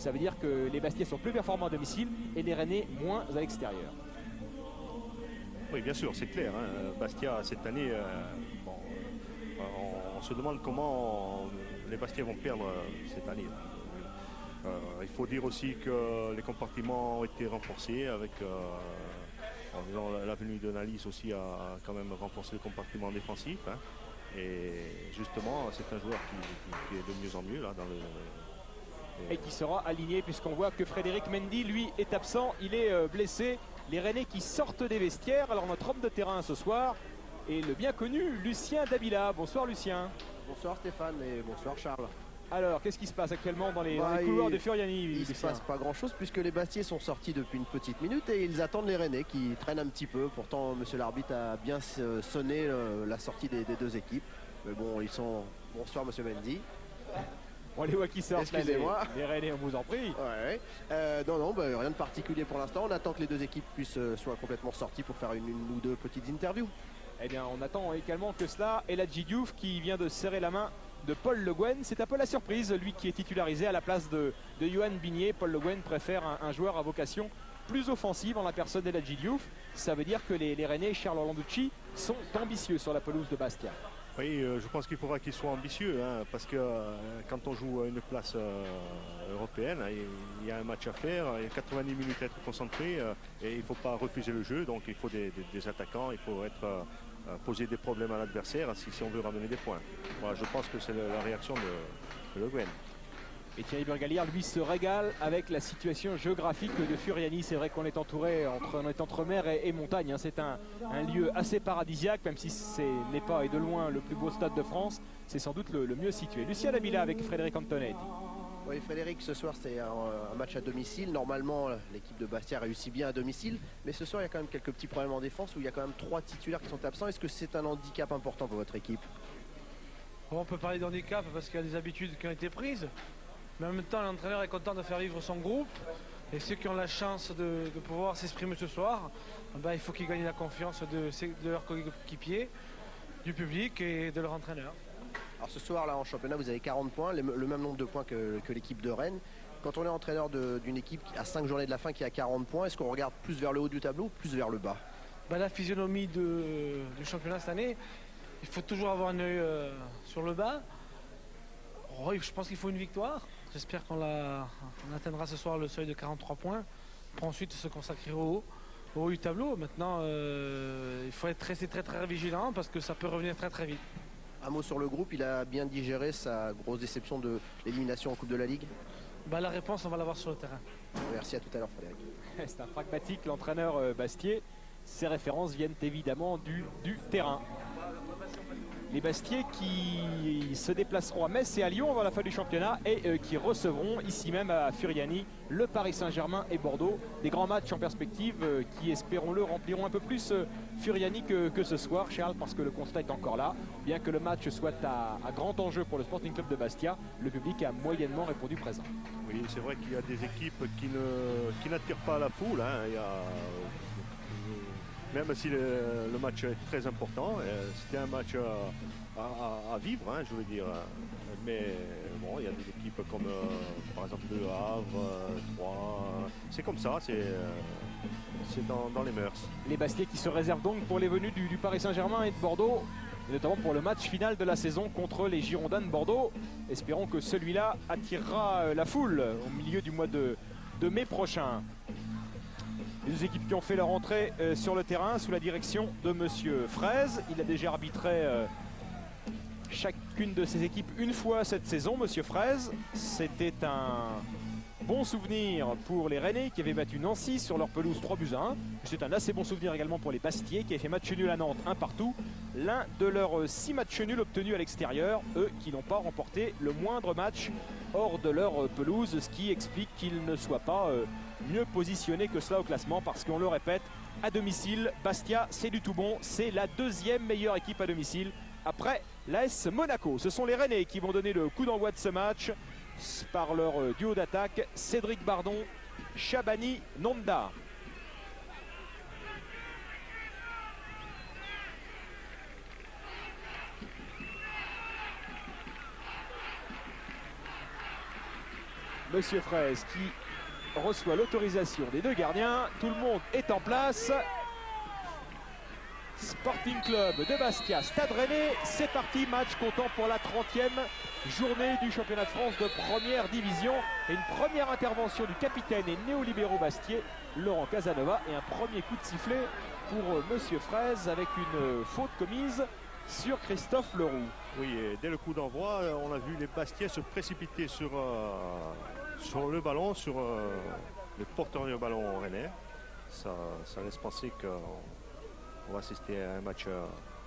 Ça veut dire que les Bastiais sont plus performants à domicile et les Rennais moins à l'extérieur. Oui, bien sûr, c'est clair. Hein. Bastia, cette année, bon, on se demande comment les Bastiais vont perdre cette année. Il faut dire aussi que les compartiments ont été renforcés avec la venue de Nalis aussi a quand même renforcé le compartiment défensif. Hein. Et justement, c'est un joueur qui est de mieux en mieux là, dans le. Et qui sera aligné puisqu'on voit que Frédéric Mendy, lui, est absent. Il est blessé. Les Rennais qui sortent des vestiaires. Alors notre homme de terrain ce soir est le bien connu Lucien Dabila. Bonsoir Lucien. Bonsoir Stéphane et bonsoir Charles. Alors, qu'est-ce qui se passe actuellement dans les couloirs de Furiani? Il ne se passe pas grand-chose puisque les Bastiais sont sortis depuis une petite minute et ils attendent les Rennais qui traînent un petit peu. Pourtant, monsieur l'arbitre a bien sonné la sortie des deux équipes. Mais bon, ils sont... Bonsoir monsieur Mendy. On les voit qui sortent. Excusez-moi. Les Rennais, on vous en prie. Ouais. Non, rien de particulier pour l'instant. On attend que les deux équipes soient complètement sorties pour faire une ou deux petites interviews. Eh bien, on attend également que cela. Et la Diouf qui vient de serrer la main de Paul Le Guen. C'est un peu la surprise, lui qui est titularisé à la place de Yohan Bigné. Paul Le Guen préfère un joueur à vocation plus offensive en la personne d'El Hadji Diouf. Ça veut dire que les Rennais, Charles Orlanducci, sont ambitieux sur la pelouse de Bastia. Oui, je pense qu'il faudra qu'ils soient ambitieux, hein, parce que quand on joue à une place européenne, il y a un match à faire, il y a 90 minutes à être concentré, et il ne faut pas refuser le jeu, donc il faut des attaquants, il faut poser des problèmes à l'adversaire si on veut ramener des points. Voilà, je pense que c'est la réaction de Le Guen. Et Thierry Burgalière, lui, se régale avec la situation géographique de Furiani. C'est vrai qu'on est entouré, on est entre mer et montagne. Hein. C'est un lieu assez paradisiaque, même si ce n'est pas et de loin le plus beau stade de France. C'est sans doute le mieux situé. Lucien Dabila avec Frédéric Antonetti. Oui, Frédéric, ce soir c'est un match à domicile. Normalement, l'équipe de Bastia réussit bien à domicile. Mais ce soir, il y a quand même quelques petits problèmes en défense où il y a quand même 3 titulaires qui sont absents. Est-ce que c'est un handicap important pour votre équipe? On peut parler d'handicap parce qu'il y a des habitudes qui ont été prises. Mais en même temps, l'entraîneur est content de faire vivre son groupe. Et ceux qui ont la chance de pouvoir s'exprimer ce soir, il faut qu'ils gagnent la confiance de leurs coéquipiers, du public et de leur entraîneur. Alors ce soir, là, en championnat, vous avez 40 points, le même nombre de points que l'équipe de Rennes. Quand on est entraîneur d'une équipe à 5 journées de la fin qui a 40 points, est-ce qu'on regarde plus vers le haut du tableau ou plus vers le bas? La physionomie du championnat cette année, il faut toujours avoir un œil sur le bas. Je pense qu'il faut une victoire. J'espère qu'on atteindra ce soir le seuil de 43 points pour ensuite se consacrer au haut du tableau. Maintenant, il faut être très très vigilant parce que ça peut revenir très très vite. Un mot sur le groupe, il a bien digéré sa grosse déception de l'élimination en Coupe de la Ligue? La réponse, on va l'avoir sur le terrain. Merci, à tout à l'heure Frédéric. C'est un pragmatique, l'entraîneur Bastier. Ses références viennent évidemment du terrain. Les Bastiais qui se déplaceront à Metz et à Lyon avant la fin du championnat et qui recevront ici même à Furiani le Paris Saint-Germain et Bordeaux. Des grands matchs en perspective qui, espérons-le, rempliront un peu plus Furiani que ce soir, Charles, parce que le constat est encore là. Bien que le match soit à grand enjeu pour le Sporting Club de Bastia, le public a moyennement répondu présent. Oui, c'est vrai qu'il y a des équipes qui n'attirent pas la foule. Hein. Même si le match est très important, c'était un match à vivre, hein, je veux dire. Mais bon, il y a des équipes comme par exemple Le Havre, Troyes. C'est comme ça, c'est dans les mœurs. Les Bastiais qui se réservent donc pour les venues du Paris Saint-Germain et de Bordeaux, et notamment pour le match final de la saison contre les Girondins de Bordeaux. Espérons que celui-là attirera la foule au milieu du mois de mai prochain. Les deux équipes qui ont fait leur entrée sur le terrain sous la direction de monsieur Fraise. Il a déjà arbitré chacune de ses équipes une fois cette saison, monsieur Fraise. C'était un bon souvenir pour les Rennais qui avaient battu Nancy sur leur pelouse 3-1. C'est un assez bon souvenir également pour les Bastiais qui avaient fait match nul à Nantes, un partout. L'un de leurs 6 matchs nuls obtenus à l'extérieur, eux qui n'ont pas remporté le moindre match hors de leur pelouse, ce qui explique qu'ils ne soient pas mieux positionnés que cela au classement, parce qu'on le répète, à domicile, Bastia c'est du tout bon, c'est la deuxième meilleure équipe à domicile après l'AS Monaco. Ce sont les Rennais qui vont donner le coup d'envoi de ce match par leur duo d'attaque, Cédric Bardon, Chabani, Nonda. Monsieur Fraise qui reçoit l'autorisation des deux gardiens. Tout le monde est en place. Sporting Club de Bastia, Stade Rennais, c'est parti, match comptant pour la 30e journée du championnat de France de première division. Et une première intervention du capitaine et néolibéraux bastiais, Laurent Casanova, et un premier coup de sifflet pour Monsieur Fraise avec une faute commise sur Christophe Leroux. Oui, et dès le coup d'envoi, on a vu les Bastiais se précipiter sur le ballon, sur le porteur du ballon rennais. Ça laisse penser qu'on va assister à un match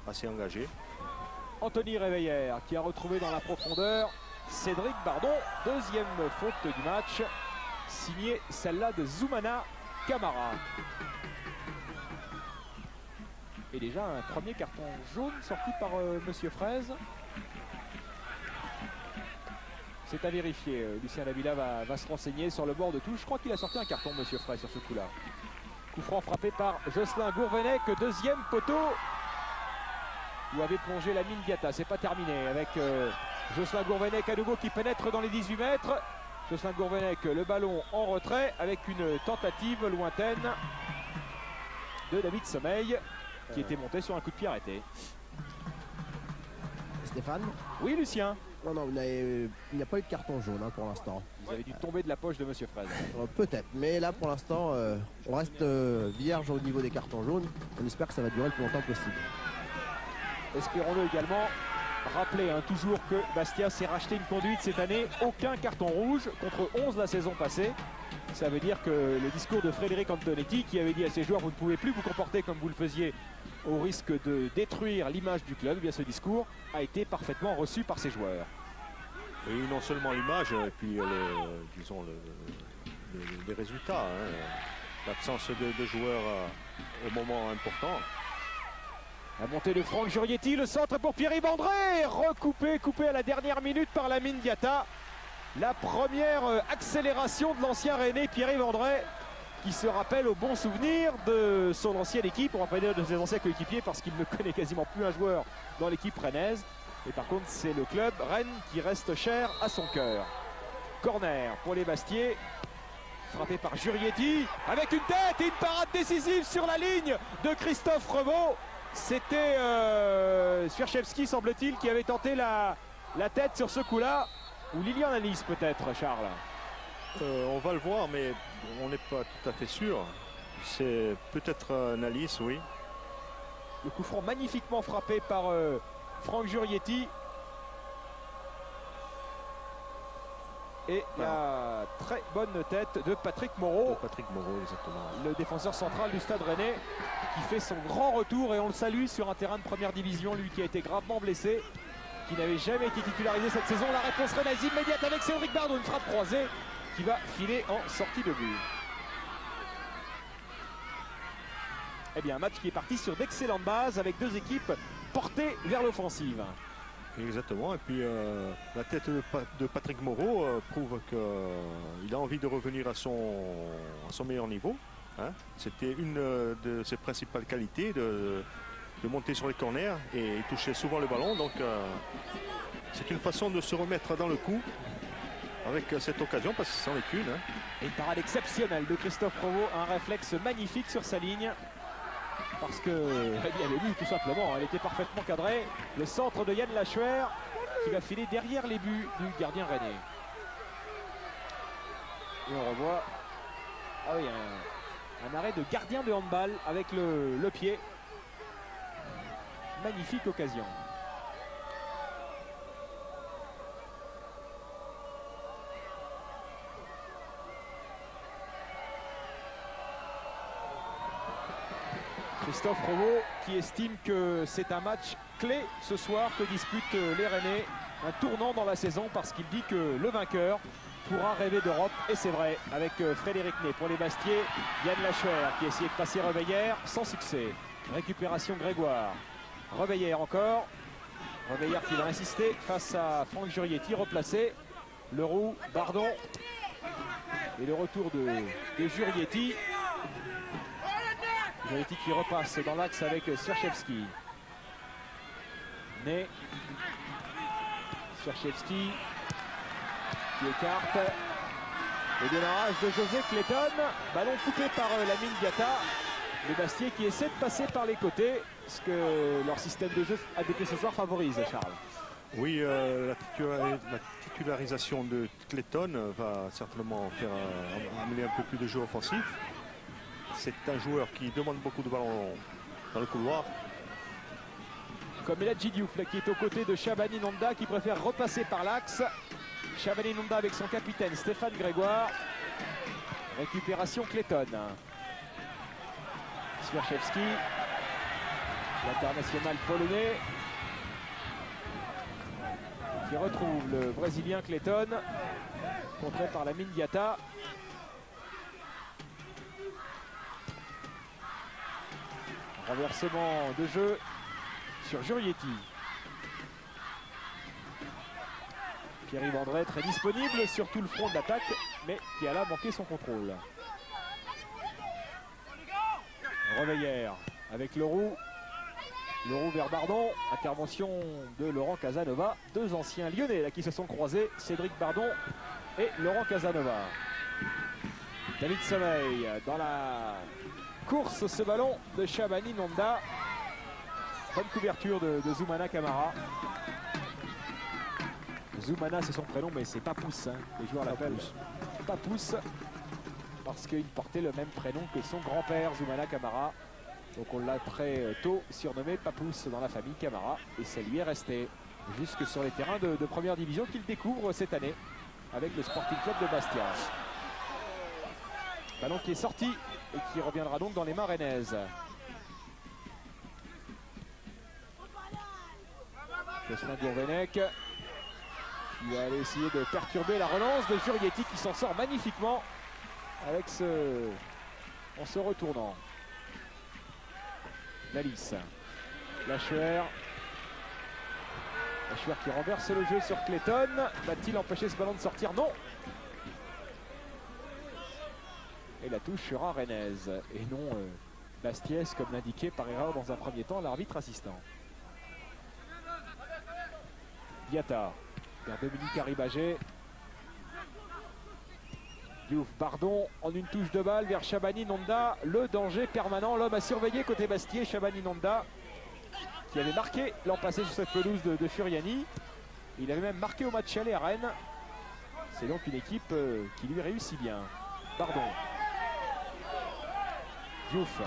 assez engagé. Anthony Réveillère qui a retrouvé dans la profondeur Cédric Bardon. Deuxième faute du match, signée celle-là de Zoumana Camara. Et déjà un premier carton jaune sorti par Monsieur Fraise. C'est à vérifier. Lucien Davila va se renseigner sur le bord de touche. Je crois qu'il a sorti un carton, Monsieur Fraise, sur ce coup-là. Coup franc frappé par Jocelyn Gourvenec, deuxième poteau où avait plongé la mine Diatta. C'est pas terminé avec Jocelyn Gourvenec à nouveau qui pénètre dans les 18 mètres. Jocelyn Gourvenec, le ballon en retrait avec une tentative lointaine de David Sommeil qui était monté sur un coup de pied arrêté. Stéphane? Oui, Lucien. Non, il n'y a pas eu de carton jaune hein, pour l'instant. Vous avez dû tomber de la poche de Monsieur Fraise. Peut-être, mais là pour l'instant, on reste vierge au niveau des cartons jaunes. On espère que ça va durer le plus longtemps possible. Espérons-le également. Rappelez toujours que Bastia s'est racheté une conduite cette année. Aucun carton rouge contre 11 la saison passée. Ça veut dire que le discours de Frédéric Antonetti qui avait dit à ses joueurs vous ne pouvez plus vous comporter comme vous le faisiez au risque de détruire l'image du club, eh bien ce discours a été parfaitement reçu par ses joueurs. Oui, non seulement l'image, et puis disons les résultats. Hein. L'absence de joueurs au moment important. La montée de Franck Jurietti, le centre pour Pierre-Yves André, coupé à la dernière minute par la mine Diatta. La première accélération de l'ancien Rennais Pierre-Yves André, qui se rappelle au bon souvenir de son ancienne équipe. On va pas dire de ses anciens coéquipiers parce qu'il ne connaît quasiment plus un joueur dans l'équipe rennaise. Et par contre, c'est le club Rennes qui reste cher à son cœur. Corner pour les Bastiais. Frappé par Jurietti avec une tête et une parade décisive sur la ligne de Christophe Revaux. C'était Swieczewski, semble-t-il, qui avait tenté la tête sur ce coup-là. Ou Lilian Alice peut-être, Charles. On va le voir, mais on n'est pas tout à fait sûr. C'est peut-être Alice, oui. Le coup franc magnifiquement frappé par Franck Jurietti. Et la très bonne tête de Patrick Moreau. Patrick Moreau, exactement. Le défenseur central du Stade Rennais qui fait son grand retour et on le salue sur un terrain de première division. Lui qui a été gravement blessé, qui n'avait jamais été titularisé cette saison. La réponse rennaise immédiate avec Cédric Bardon, une frappe croisée qui va filer en sortie de but. Eh bien, un match qui est parti sur d'excellentes bases avec deux équipes portées vers l'offensive. Exactement, et puis la tête de Patrick Moreau prouve qu'il a envie de revenir à son meilleur niveau. Hein. C'était une de ses principales qualités de monter sur les corners et il touchait souvent le ballon. Donc c'est une façon de se remettre dans le coup avec cette occasion parce que c'en est qu'une. Hein. Et une parade exceptionnelle de Christophe Revaux, un réflexe magnifique sur sa ligne. Parce que, eh bien, lui, tout simplement, elle était parfaitement cadrée. Le centre de Yann Lachuer qui va filer derrière les buts du gardien rennais. Et on revoit un arrêt de gardien de handball avec le pied. Magnifique occasion. Christophe Revaux qui estime que c'est un match clé ce soir que disputent les Rennais. Un tournant dans la saison parce qu'il dit que le vainqueur pourra rêver d'Europe. Et c'est vrai avec Frédéric Ney pour les Bastiais. Yann Lachuer qui essayait de passer Reveillère sans succès. Récupération Grégoire. Reveillère encore. Reveillère qui va insister face à Franck Jurietti replacé. Leroux, Bardon. Et le retour de Jurietti. Jurietti qui repasse dans l'axe avec Swieczewski. Ney. Swieczewski qui écarte. Le démarrage de José Clayton, ballon coupé par Lamine Diatta. Les Bastiais qui essaient de passer par les côtés, ce que leur système de jeu adopté ce soir favorise, Charles. Oui, la titularisation de Clayton va certainement faire amener un peu plus de jeu offensif. C'est un joueur qui demande beaucoup de ballons dans le couloir. Comme Eladji Diouf là, qui est aux côtés de Shabani Nonda qui préfère repasser par l'axe. Shabani Nonda avec son capitaine Stéphane Grégoire. Récupération Clayton. Swiaczewski, l'international polonais, qui retrouve le Brésilien Clayton, contré par Lamine Diatta. Renversement de jeu sur Jurietti. Pierre-Yves André très disponible sur tout le front de l'attaque, mais qui a là manqué son contrôle. Reveillère avec Leroux. Leroux vers Bardon. Intervention de Laurent Casanova. Deux anciens lyonnais là, qui se sont croisés. Cédric Bardon et Laurent Casanova. David Sommeil dans la course ce ballon de Shabani Nonda. Bonne couverture de Zoumana Camara. Zoumana c'est son prénom mais c'est Papousse. Hein. Les joueurs l'appellent Papousse. Parce qu'il portait le même prénom que son grand-père Zoumana Camara. Donc on l'a très tôt surnommé Papousse dans la famille Camara. Et ça lui est resté jusque sur les terrains de première division qu'il découvre cette année avec le Sporting Club de Bastia. Ballon qui est sorti et qui reviendra donc dans les mains rennaises. Jocelyn Gourvenec qui va aller essayer de perturber la relance de Jurietti qui s'en sort magnifiquement avec en se retournant. Malice. Lachuer. Lachuer qui renverse le jeu sur Clayton. Va-t-il empêcher ce ballon de sortir? Non. Et la touche sera rennaise. Et non Bastiès comme l'indiquait par erreur dans un premier temps l'arbitre assistant. Diatta vers Dominique Arribagé. Diouf, Bardon en une touche de balle vers Shabani Nonda. Le danger permanent, l'homme à surveiller côté Bastier, Shabani Nonda, qui avait marqué l'an passé sur cette pelouse de Furiani. Il avait même marqué au match aller à Rennes. C'est donc une équipe qui lui réussit bien. Bardon. Diouf.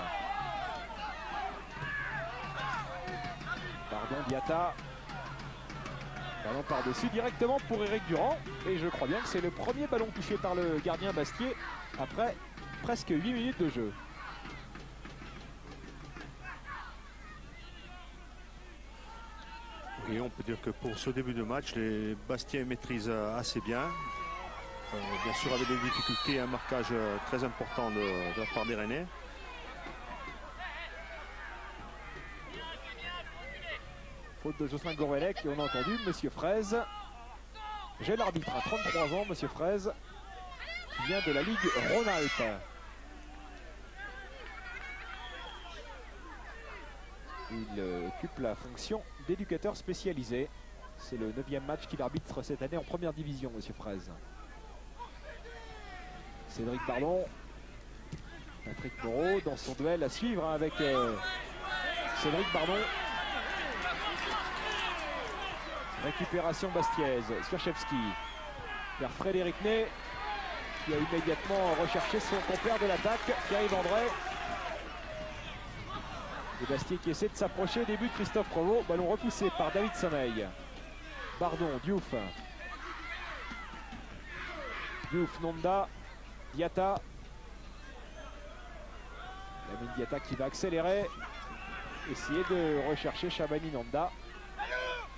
Bardon, Diatta. Ballon par-dessus directement pour Eric Durand. Et je crois bien que c'est le premier ballon touché par le gardien Bastier après presque 8 minutes de jeu. Et on peut dire que pour ce début de match, les Bastiens maîtrisent assez bien. Bien sûr avec des difficultés et un marquage très important de la part des Rennais. Faute de Jocelyn Gourvenec et on a entendu Monsieur Fraise. J'ai l'arbitre à 33 ans, Monsieur Fraise, qui vient de la Ligue Rhône-Alpes. Il occupe la fonction d'éducateur spécialisé. C'est le 9e match qu'il arbitre cette année en première division, Monsieur Fraise. Cédric Bardon. Patrick Moreau dans son duel à suivre avec Cédric Bardon. Récupération bastiaise, Swiaczewski vers Frédéric Ney qui a immédiatement recherché son compère de l'attaque, Pierre-Yves André. Le Bastier qui essaie de s'approcher, début de Christophe Provost, ballon repoussé par David Sommeil. Bardon, Diouf. Diouf, Nonda, Diatta. Lamine Diatta qui va accélérer, essayer de rechercher Shabani Nonda.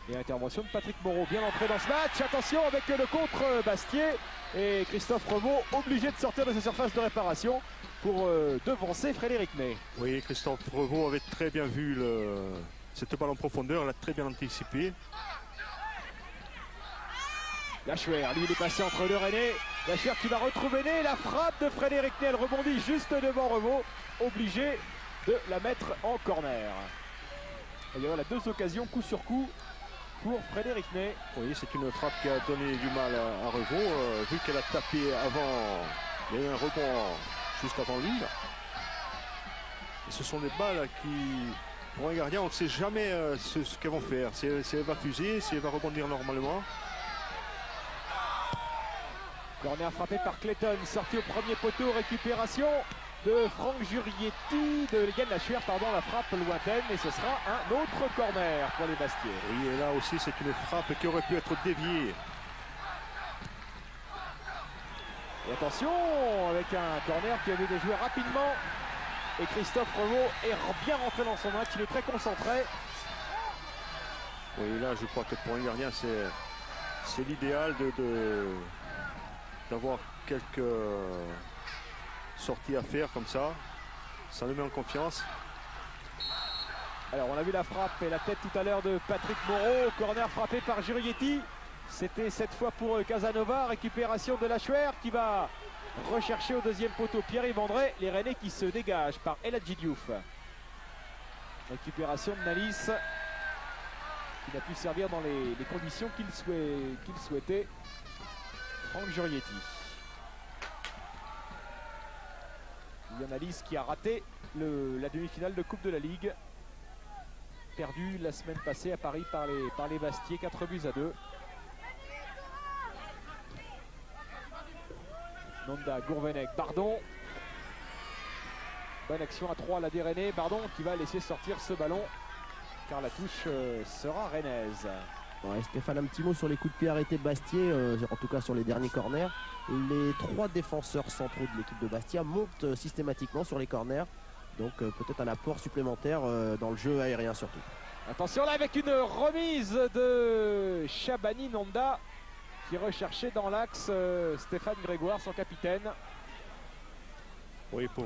Et intervention de Patrick Moreau, bien entré dans ce match. Attention avec le contre Bastier. Et Christophe Revaux obligé de sortir de sa surface de réparation pour devancer Frédéric Ney. Oui, Christophe Revaux avait très bien vu cette balle en profondeur, l'a très bien anticipé. Lachuer, lui il est passé entre deux Rennais. Lachuer qui va retrouver Ney. La frappe de Frédéric Ney, elle rebondit juste devant Revaux. Obligé de la mettre en corner. Il y aura 2 occasions coup sur coup pour Frédéric Ney. Oui, c'est une frappe qui a donné du mal à Revaux. Vu qu'elle a tapé avant, il y a eu un rebond juste avant lui. Et ce sont des balles qui, pour un gardien, on ne sait jamais ce qu'elles vont faire. Si elle va fuser, si elle va rebondir normalement. Corner frappé par Clayton, sorti au premier poteau, récupération de Franck Jurietti, de Yann Lachuer, pardon, la frappe lointaine, et ce sera un autre corner pour les Bastiais. Oui, et là aussi c'est une frappe qui aurait pu être déviée. Et attention, avec un corner qui avait été joué rapidement, et Christophe Revaux est bien rentré dans son match, il est très concentré. Oui, là je crois que pour un gardien c'est l'idéal d'avoir quelques sorties à faire comme ça. Ça le met en confiance. Alors on a vu la frappe et la tête tout à l'heure de Patrick Moreau. Corner frappé par Jurietti. C'était cette fois pour Casanova. Récupération de Lachuer qui va rechercher au deuxième poteau Pierre-Yves André. Les Rennais qui se dégagent par El Hadji Diouf. Récupération de Nalis qui n'a pu servir dans les conditions qu'il souhaitait. Franck Jurietti. Nalis qui a raté la demi-finale de Coupe de la Ligue. Perdu la semaine passée à Paris par les Bastiais, 4-2. Nonda, Gourvenec, Bardon. Bonne action à 3 la des Rennais. Bardon qui va laisser sortir ce ballon car la touche sera rennaise. Ouais, Stéphane, un petit mot sur les coups de pied arrêtés de Bastiais, en tout cas sur les derniers corners. Les 3 défenseurs centraux de l'équipe de Bastia montent systématiquement sur les corners. Donc peut-être un apport supplémentaire dans le jeu aérien surtout. Attention là avec une remise de Chabani Nonda qui recherchait dans l'axe Stéphane Grégoire, son capitaine. Oui, pour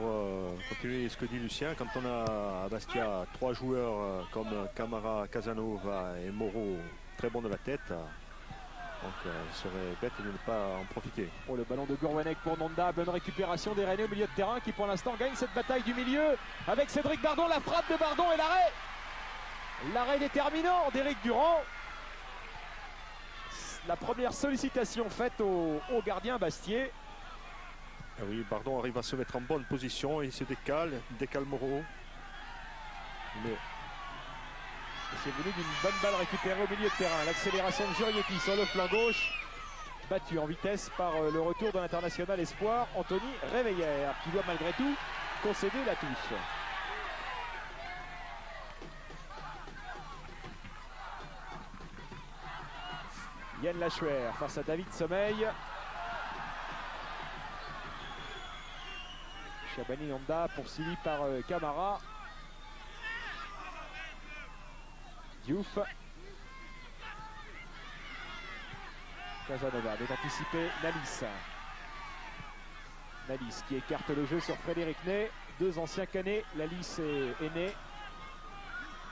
continuer ce que dit Lucien, quand on a à Bastia 3 joueurs comme Camara, Casanova et Moreau très bons de la tête, donc il serait bête de ne pas en profiter. Oh, le ballon de Gourvenec pour Nonda, bonne récupération des Rennais au milieu de terrain qui pour l'instant gagne cette bataille du milieu avec Cédric Bardon, la frappe de Bardon et l'arrêt déterminant d'Éric Durand. La première sollicitation faite au gardien Bastiais. Ah oui, Bardon arrive à se mettre en bonne position et il se décale Moreau. Mais c'est venu d'une bonne balle récupérée au milieu de terrain. L'accélération de Jurietti sur le flanc gauche, battu en vitesse par le retour de l'international espoir Anthony Réveillère, qui doit malgré tout concéder la touche. Yann Lachuer face à David Sommeil. Chabani Nonda poursuivi par Camara. Diouf. Casanova vient d'anticiper Nalis. Nalis qui écarte le jeu sur Frédéric Ney. 2 anciens canets, Nalis et Ney.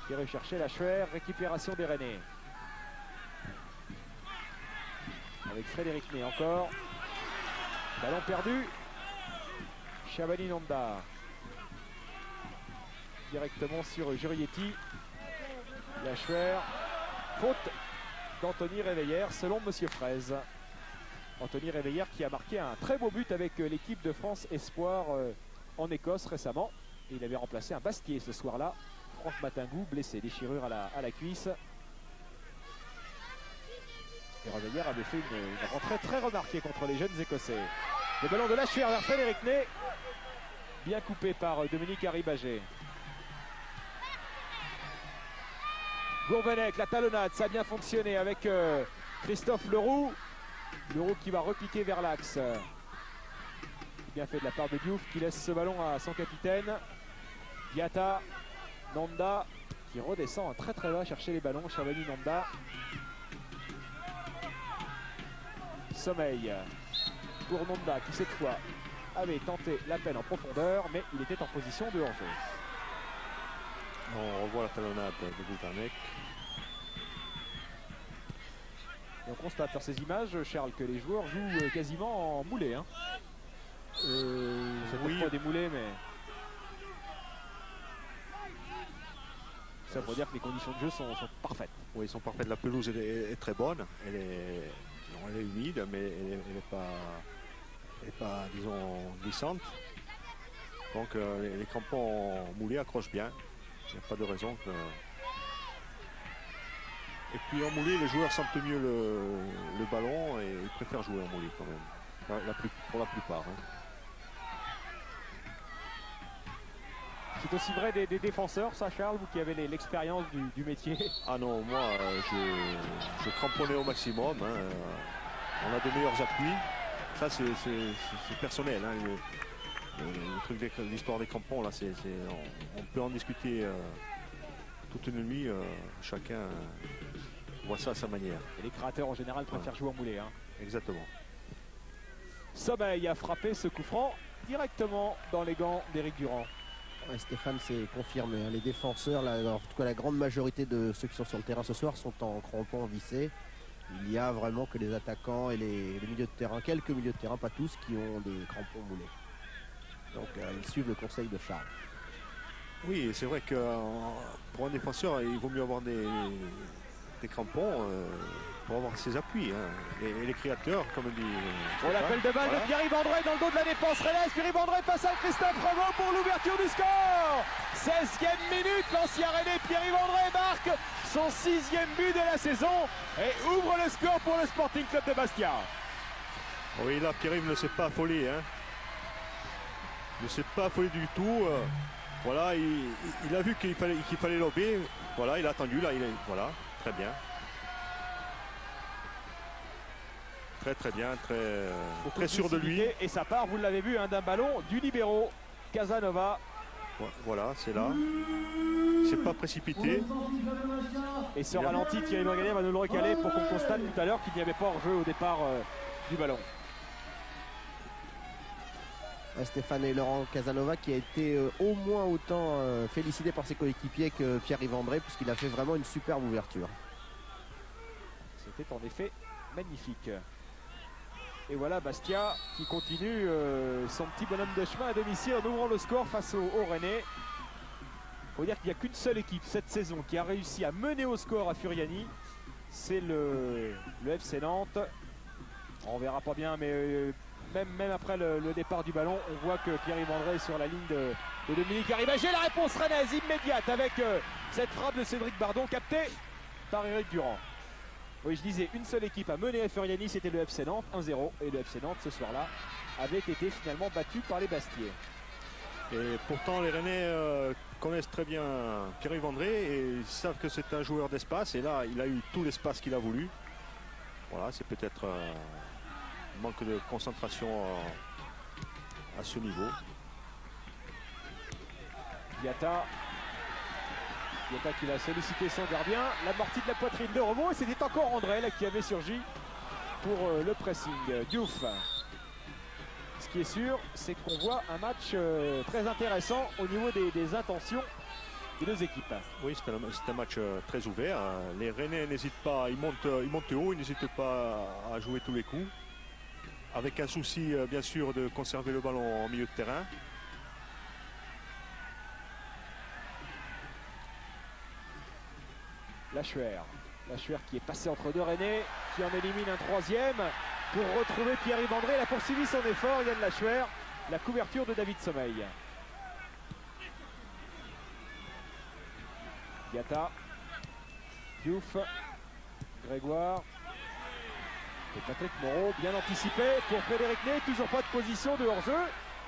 Qui recherchait Lachuer. Récupération des Rennais. Avec Frédéric Ney encore. Ballon perdu. Chabani Nonda. Directement sur Jurietti. Lachuer. Faute d'Anthony Réveillère selon Monsieur Fraise. Anthony Réveillère qui a marqué un très beau but avec l'équipe de France Espoir en Écosse récemment. Et il avait remplacé un Bastiais ce soir-là. Franck Matingou, blessé, déchirure à la cuisse. Et Réveillère avait fait une rentrée très remarquée contre les jeunes Écossais. Le ballon de Lachuer vers Frédéric Ney. Bien coupé par Dominique Arribagé. Gourvenec, la talonnade, ça a bien fonctionné avec Christophe Leroux. Leroux qui va repiquer vers l'axe. Bien fait de la part de Diouf qui laisse ce ballon à son capitaine. Diatta, Nonda qui redescend très très bas chercher les ballons. Chabani Nonda. Sommeil pour Nonda qui cette fois avait tenté la peine en profondeur, mais il était en position de hors-jeu. On revoit la talonnade de Gourvenec. Et on constate sur ces images, Charles, que les joueurs jouent quasiment en moulé. Hein. C'est oui. pas des moulés, mais Ça pour dire que les conditions de jeu sont parfaites. Oui, ils sont parfaits. La pelouse est très bonne. Elle est humide, mais elle n'est pas, disons, glissante. Donc les crampons moulés accrochent bien. Il n'y a pas de raison que... Et puis en moulé, les joueurs sentent mieux le ballon et ils préfèrent jouer en moulé quand même. Pour la plupart. Hein. C'est aussi vrai des défenseurs, ça Charles, vous qui avez l'expérience du métier. Ah non, moi je cramponnais au maximum. Hein. On a de meilleurs appuis. Ça c'est personnel. Hein. Le truc de l'histoire des crampons, là, on peut en discuter toute une nuit. Chacun voit ça à sa manière. Et les créateurs en général préfèrent jouer en moulé. Hein. Exactement. Sommeil a frappé ce coup franc directement dans les gants d'Éric Durand. Ouais, Stéphane, c'est confirmé. Hein. Les défenseurs, en tout cas la grande majorité de ceux qui sont sur le terrain ce soir, sont en crampons vissés. Il y a vraiment que les attaquants et les milieux de terrain, quelques milieux de terrain, pas tous, qui ont des crampons moulés. Donc ils suivent le conseil de Charles. Oui, c'est vrai que pour un défenseur, il vaut mieux avoir des crampons pour avoir ses appuis. Hein. Et les créateurs, comme dit... On l'appelle de balle de Pierre-Yves André dans le dos de la défense rennaise. Pierre-Yves André face à Christophe Revaux pour l'ouverture du score. 16e minute, l'ancien Rennais Pierre-Yves André marque son 6e but de la saison et ouvre le score pour le Sporting Club de Bastia. Oui, là, Pierre-Yves ne s'est pas affolé. Hein. Il ne s'est pas affolé du tout. Voilà, il a vu qu'il fallait lober. Voilà, il a attendu. Là, voilà, très bien. Très bien, très sûr de lui. Et ça part, vous l'avez vu, hein, d'un ballon du libéro Casanova. Voilà, c'est là. C'est pas précipité. Et ce ralenti, Thierry Maganet va nous le recaler pour qu'on constate tout à l'heure qu'il n'y avait pas hors-jeu au départ du ballon. Stéphane et Laurent Casanova qui a été au moins autant félicité par ses coéquipiers que Pierre-Yves André, puisqu'il a fait vraiment une superbe ouverture. C'était en effet magnifique. Et voilà Bastia qui continue son petit bonhomme de chemin à domicile en ouvrant le score face au Rennais. Il faut dire qu'il n'y a qu'une seule équipe cette saison qui a réussi à mener au score à Furiani. C'est le FC Nantes. On verra pas bien, mais même après le départ du ballon, on voit que Pierre-Yves André est sur la ligne de Dominique Arribagé. La réponse rennaise immédiate avec cette frappe de Cédric Bardon captée par Éric Durand. Oui, je disais, une seule équipe à mener à Furiani, c'était le FC Nantes, 1-0. Et le FC Nantes, ce soir-là, avait été finalement battu par les Bastiais. Et pourtant, les Rennais connaissent très bien Pierre-Yves André et ils savent que c'est un joueur d'espace. Et là, il a eu tout l'espace qu'il a voulu. Voilà, c'est peut-être un manque de concentration à ce niveau. Diatta qui va solliciter son gardien. L'amorti de la poitrine de Revaux. Et c'était encore André là, qui avait surgi pour le pressing. Diouf. Ce qui est sûr, c'est qu'on voit un match très intéressant au niveau des intentions des deux équipes. Oui, c'est un match très ouvert. Les Rennais n'hésitent pas, ils montent haut, ils n'hésitent pas à jouer tous les coups. Avec un souci, bien sûr, de conserver le ballon en milieu de terrain. Lachuer qui est passé entre deux Rennais, qui en élimine un troisième pour retrouver Pierre-Yves André. Il a poursuivi son effort, Yann Lachuer, la couverture de David Sommeil. Diatta, Diouf, Grégoire et Patrick Moreau, bien anticipé pour Frédéric Ney. Toujours pas de position de hors-jeu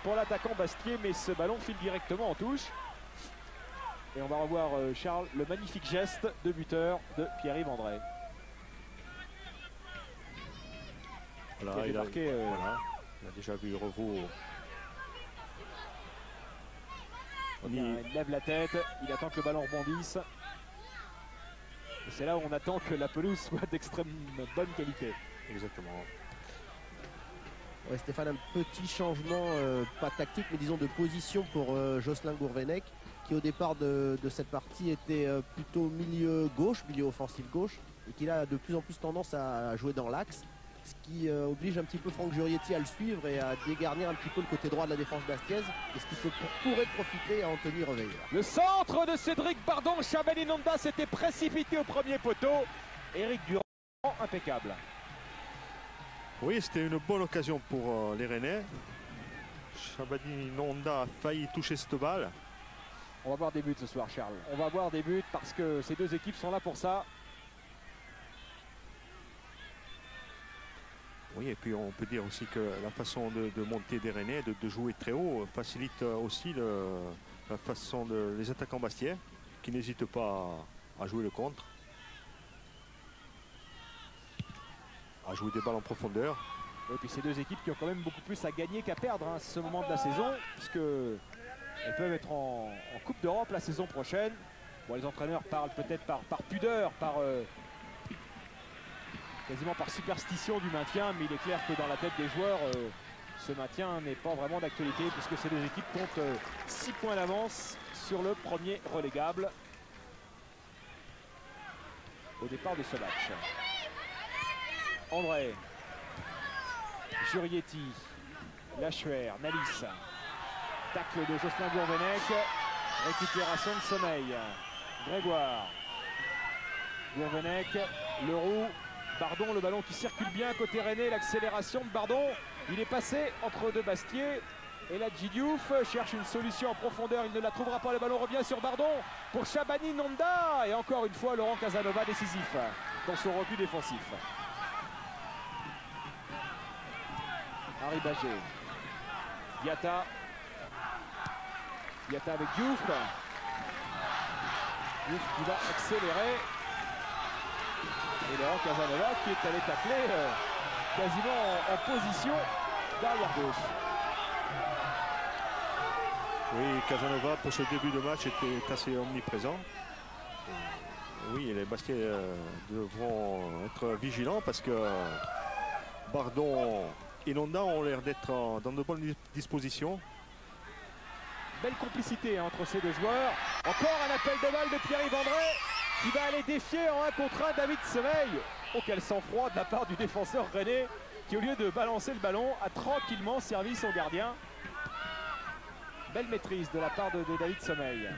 pour l'attaquant Bastier, mais ce ballon file directement en touche. Et on va revoir Charles, le magnifique geste de buteur de Pierre-Yves André. Voilà, il a déjà vu Revaux. Il lève la tête, il attend que le ballon rebondisse. Et c'est là où on attend que la pelouse soit d'extrême bonne qualité. Exactement. Ouais, Stéphane, un petit changement, pas tactique, mais disons de position pour Jocelyn Gourvenec, qui au départ de cette partie était plutôt milieu gauche, milieu offensif gauche, et qui a de plus en plus tendance à jouer dans l'axe. ce qui oblige un petit peu Franck Jurietti à le suivre et à dégarnir un petit peu le côté droit de la défense bastiaise, et ce qui pourrait profiter à Anthony Reveillère. Le centre de Cédric Bardon, Shabani Nonda s'était précipité au premier poteau. Éric Durand, impeccable. Oui, c'était une bonne occasion pour les Rennais. Shabani Nonda a failli toucher cette balle. On va voir des buts ce soir, Charles. On va voir des buts parce que ces deux équipes sont là pour ça. Oui, et puis on peut dire aussi que la façon de monter des Rennais, de jouer très haut, facilite aussi la façon des attaquants bastiais qui n'hésitent pas à jouer le contre, à jouer des balles en profondeur. Et puis ces deux équipes qui ont quand même beaucoup plus à gagner qu'à perdre à ce moment de la saison, puisque elles peuvent être en Coupe d'Europe la saison prochaine. Bon, les entraîneurs parlent peut-être par pudeur, quasiment par superstition du maintien, mais il est clair que dans la tête des joueurs, ce maintien n'est pas vraiment d'actualité, puisque ces deux équipes comptent 6 points d'avance sur le premier relégable au départ de ce match. André, Jurietti, Lachuer, Nalis, tacle de Jocelyn Gourvenec, récupération de sommeil, Grégoire, Gourvenec, Leroux, Bardon, le ballon qui circule bien côté Rennais, l'accélération de Bardon, il est passé entre deux Bastiers, et là Djidiouf cherche une solution en profondeur, il ne la trouvera pas, le ballon revient sur Bardon pour Shabani Nonda, et encore une fois Laurent Casanova décisif dans son repli défensif. Harry Bagé, Diatta avec Diouf, Diouf qui va accélérer, et Laurent Casanova qui est allé tacler quasiment en position derrière gauche. Oui, Casanova pour ce début de match était assez omniprésent. Oui, les Bastiais devront être vigilants parce que Bardon et Nonda ont l'air d'être dans de bonnes dispositions. Belle complicité entre ces deux joueurs. Encore un appel de balle de Pierre-Yves André qui va aller défier en 1 contre 1 David Sommeil. Oh, quel sang-froid de la part du défenseur rennais qui, au lieu de balancer le ballon, a tranquillement servi son gardien. Belle maîtrise de la part de David Sommeil.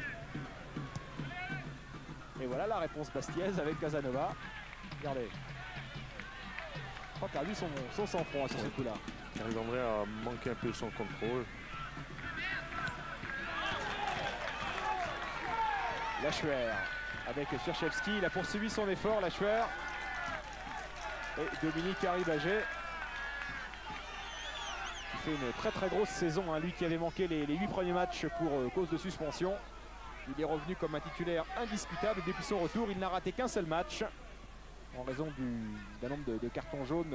Et voilà la réponse bastiaise avec Casanova. Regardez. Je crois qu'il a vu son sang-froid sur ce coup-là. Pierre-Yves André a manqué un peu son contrôle. Lachuer avec Sierchevski, il a poursuivi son effort, Lachuer. Et Dominique Harry-Bagé qui fait une très très grosse saison, hein, lui qui avait manqué les 8 premiers matchs pour cause de suspension. Il est revenu comme un titulaire indiscutable depuis son retour. Il n'a raté qu'un seul match en raison d'un nombre de cartons jaunes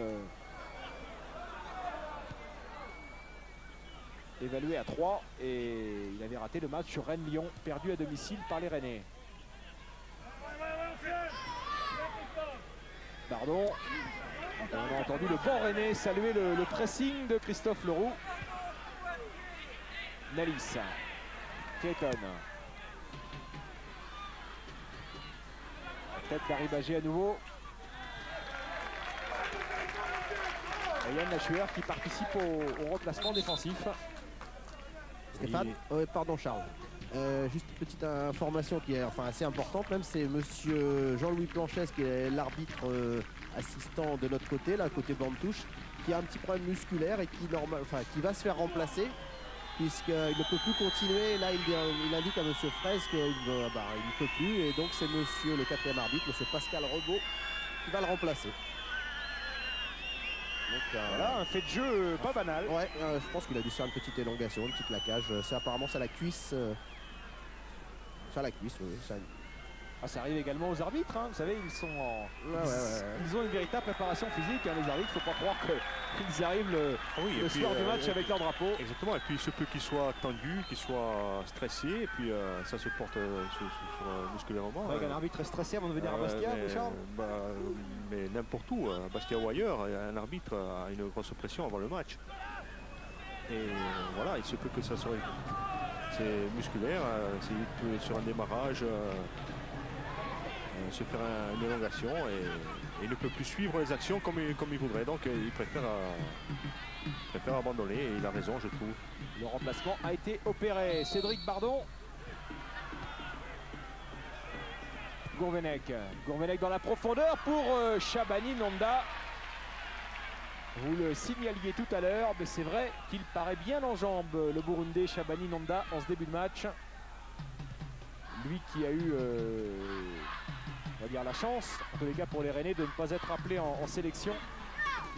évalué à 3, et il avait raté le match Rennes-Lyon perdu à domicile par les Rennais. Pardon, on a entendu le banc rennais saluer le pressing de Christophe Leroux. Nalis, Clayton, la tête d'Harry Bagé à nouveau. Et Yann Lachuer qui participe au remplacement défensif. Stéphane, pardon Charles. Juste une petite information qui est assez importante même, c'est monsieur Jean-Louis Planchès qui est l'arbitre assistant de notre côté, là côté bande touche, qui a un petit problème musculaire et qui va se faire remplacer puisqu'il ne peut plus continuer. Là il indique à monsieur Fraisse qu'il ne peut plus, et donc c'est monsieur le 4e arbitre, monsieur Pascal Rebaud, qui va le remplacer. Donc, voilà un fait de jeu pas banal. Ouais, je pense qu'il a dû faire une petite élongation, une petite laquage. C'est apparemment ça la cuisse. Ça la cuisse, oui. Ça arrive également aux arbitres, hein. Vous savez, ils sont ils ont une véritable préparation physique, hein, les arbitres. Il ne faut pas croire qu'ils arrivent le soir du match avec leur drapeau. Exactement, et puis il se peut qu'ils soient tendus, qu'ils soient stressés, et puis ça se porte musculairement. Un arbitre est stressé avant de venir à Bastia, Charles. Mais n'importe où, à Bastia ou ailleurs, un arbitre a une grosse pression avant le match. Et voilà, il se peut que ça soit... C'est musculaire, c'est sur un démarrage. se faire une élongation et il ne peut plus suivre les actions comme il voudrait. Donc il préfère abandonner et il a raison, je trouve. Le remplacement a été opéré. Cédric Bardon. Gourvenec dans la profondeur pour Shabani Nonda. Vous le signaliez tout à l'heure, mais c'est vrai qu'il paraît bien en jambes, le Burundais Shabani Nonda, en ce début de match. Lui qui a eu, on va dire, la chance, en tous les cas pour les Rennais, de ne pas être appelé en sélection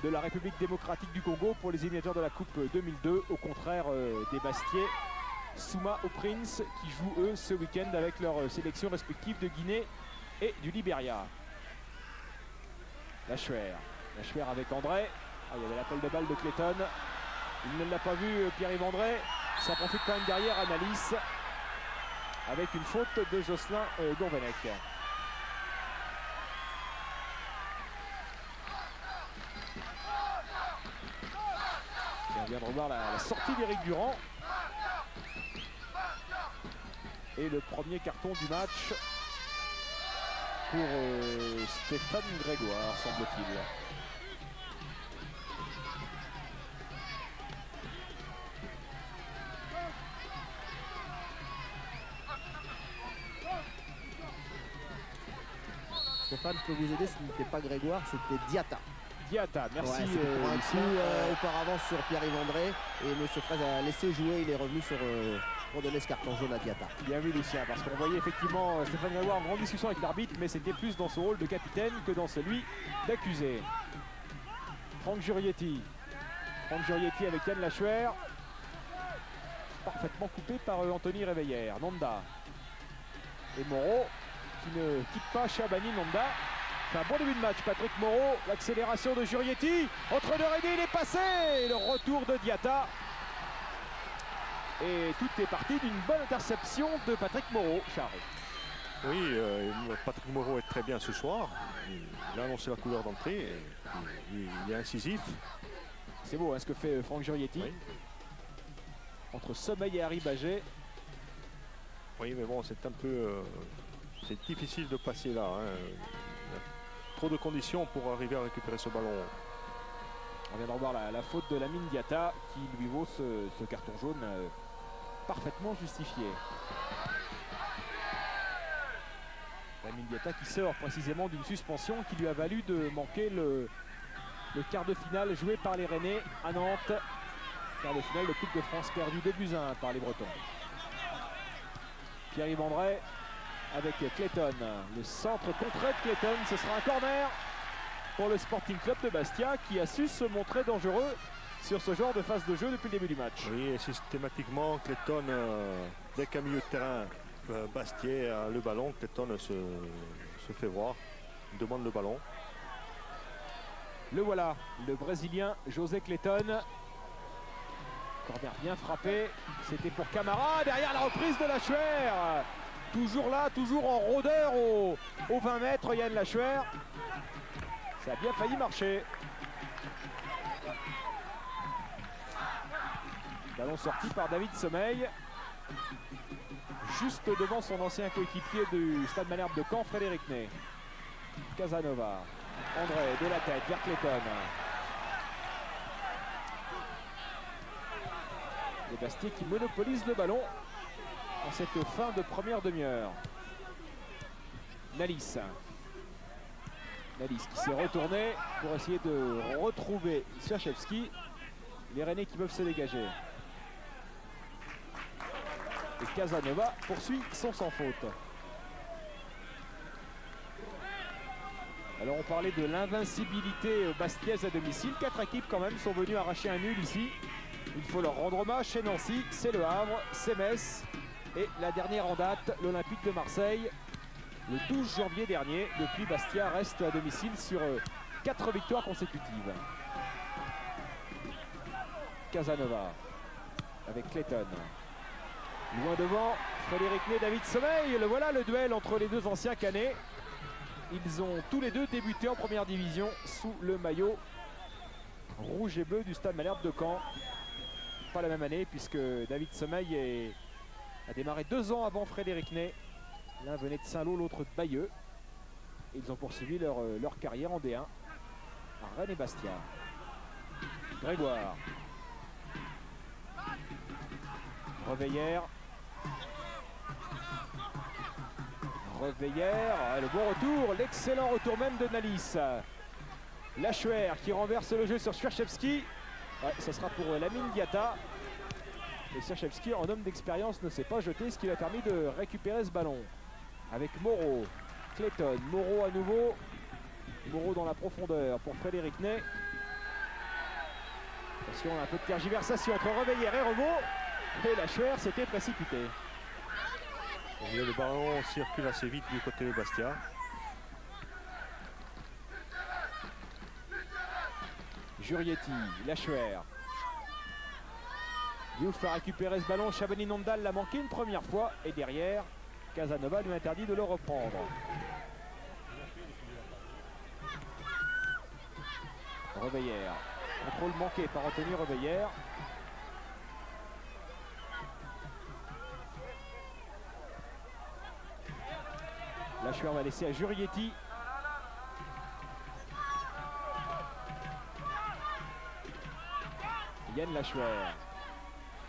de la République démocratique du Congo pour les éliminatoires de la Coupe 2002, au contraire des Bastiais, Souma ou Prince, qui jouent eux ce week-end avec leurs sélections respectives de Guinée et du Libéria. Lachuer avec André. Ah, il y avait l'appel de balle de Clayton. Il ne l'a pas vu, Pierre-Yves André. Ça profite quand même derrière Analyse avec une faute de Jocelyn Gourvenec. Et on vient de revoir la sortie d'Éric Durand. Et le premier carton du match pour Stéphane Grégoire, semble-t-il. Stéphane, je peux vous aider, ce n'était pas Grégoire, c'était Diatta. Diatta, merci. Ouais, pour un coup auparavant sur Pierre-Yves André. Et M. Fraise a laissé jouer, il est revenu pour donner ce carton jaune à Diatta. Bien vu Lucien, parce qu'on voyait effectivement Stéphane Grégoire en grande discussion avec l'arbitre, mais c'était plus dans son rôle de capitaine que dans celui d'accusé. Franck Jurietti avec Yann Lachuer. Parfaitement coupé par Anthony Réveillère. Nonda et Moreau qui ne quitte pas Shabani Nonda. C'est un bon début de match, Patrick Moreau. L'accélération de Jurietti. Entre deux Rennais, il est passé. Et le retour de Diatta. Et tout est parti d'une bonne interception de Patrick Moreau, Charles. Oui, Patrick Moreau est très bien ce soir. Il a annoncé la couleur d'entrée. Il est incisif. C'est beau hein, ce que fait Franck Jurietti. Oui. Entre sommeil et Harry Bagé. Oui, mais bon, c'est un peu... c'est difficile de passer là. Hein. Trop de conditions pour arriver à récupérer ce ballon. On vient de revoir la faute de Lamine Diatta qui lui vaut ce carton jaune parfaitement justifié. Lamine Diatta qui sort précisément d'une suspension qui lui a valu de manquer le quart de finale joué par les Rennais à Nantes. Quart de finale de Coupe de France perdu 2-1 par les Bretons. Pierre-Yves André avec Clayton. Le centre contré de Clayton, ce sera un corner pour le Sporting Club de Bastia qui a su se montrer dangereux sur ce genre de phase de jeu depuis le début du match. Oui, et systématiquement, Clayton, dès qu'un milieu de terrain Bastia a le ballon, Clayton se fait voir, demande le ballon. Le voilà, le Brésilien José Clayton. Corner bien frappé, c'était pour Camara, derrière la reprise de Lachuer. Toujours là, toujours en rôdeur au 20 mètres, Yann Lachuer. Ça a bien failli marcher. Ballon sorti par David Sommeil. Juste devant son ancien coéquipier du Stade Malherbe de Caen, Frédéric Ney. Casanova. André de la tête vers Clayton. Les Bastiais qui monopolisent le ballon en cette fin de première demi-heure. Nalis qui s'est retourné pour essayer de retrouver Swiaczewski. Les Rennais qui peuvent se dégager. Et Casanova poursuit son sans faute. Alors on parlait de l'invincibilité bastiaise à domicile. 4 équipes quand même sont venues arracher un nul ici. Il faut leur rendre hommage. Chez Nancy, c'est Le Havre, c'est Metz. Et la dernière en date, l'Olympique de Marseille. Le 12 janvier dernier, depuis Bastia reste à domicile sur 4 victoires consécutives. Casanova avec Clayton. Loin devant, Frédéric Ney, David Sommeil. Le voilà le duel entre les deux anciens Canets. Ils ont tous les deux débuté en première division sous le maillot rouge et bleu du Stade Malherbe de Caen. Pas la même année puisque David Sommeil a démarré 2 ans avant Frédéric Ney. L'un venait de Saint-Lô, l'autre de Bayeux. Ils ont poursuivi leur carrière en D1 à Rennes et Bastia. Grégoire. Reveillère. Reveillère. Le bon retour. L'excellent retour même de Nalis. Lachuer qui renverse le jeu sur Swieczewski. Ouais, ce sera pour Lamine Diatta. Et Swieczewski, en homme d'expérience, ne s'est pas jeté, ce qui lui a permis de récupérer ce ballon. Avec Moreau. Clayton. Moreau à nouveau. Moreau dans la profondeur pour Frédéric Ney. Attention, on a un peu de tergiversation entre Reveillère et Revaux. Et Lachuer s'était précipité. Le ballon circule assez vite du côté de Bastia. Jurietti, Lachuer. Diouf a récupéré ce ballon. Chabani Nondal l'a manqué une première fois. Et derrière, Casanova lui interdit de le reprendre. Reveillère. Contrôle manqué par Anthony Reveillère. Lachuer va laisser à Jurietti. Yann Lachuer.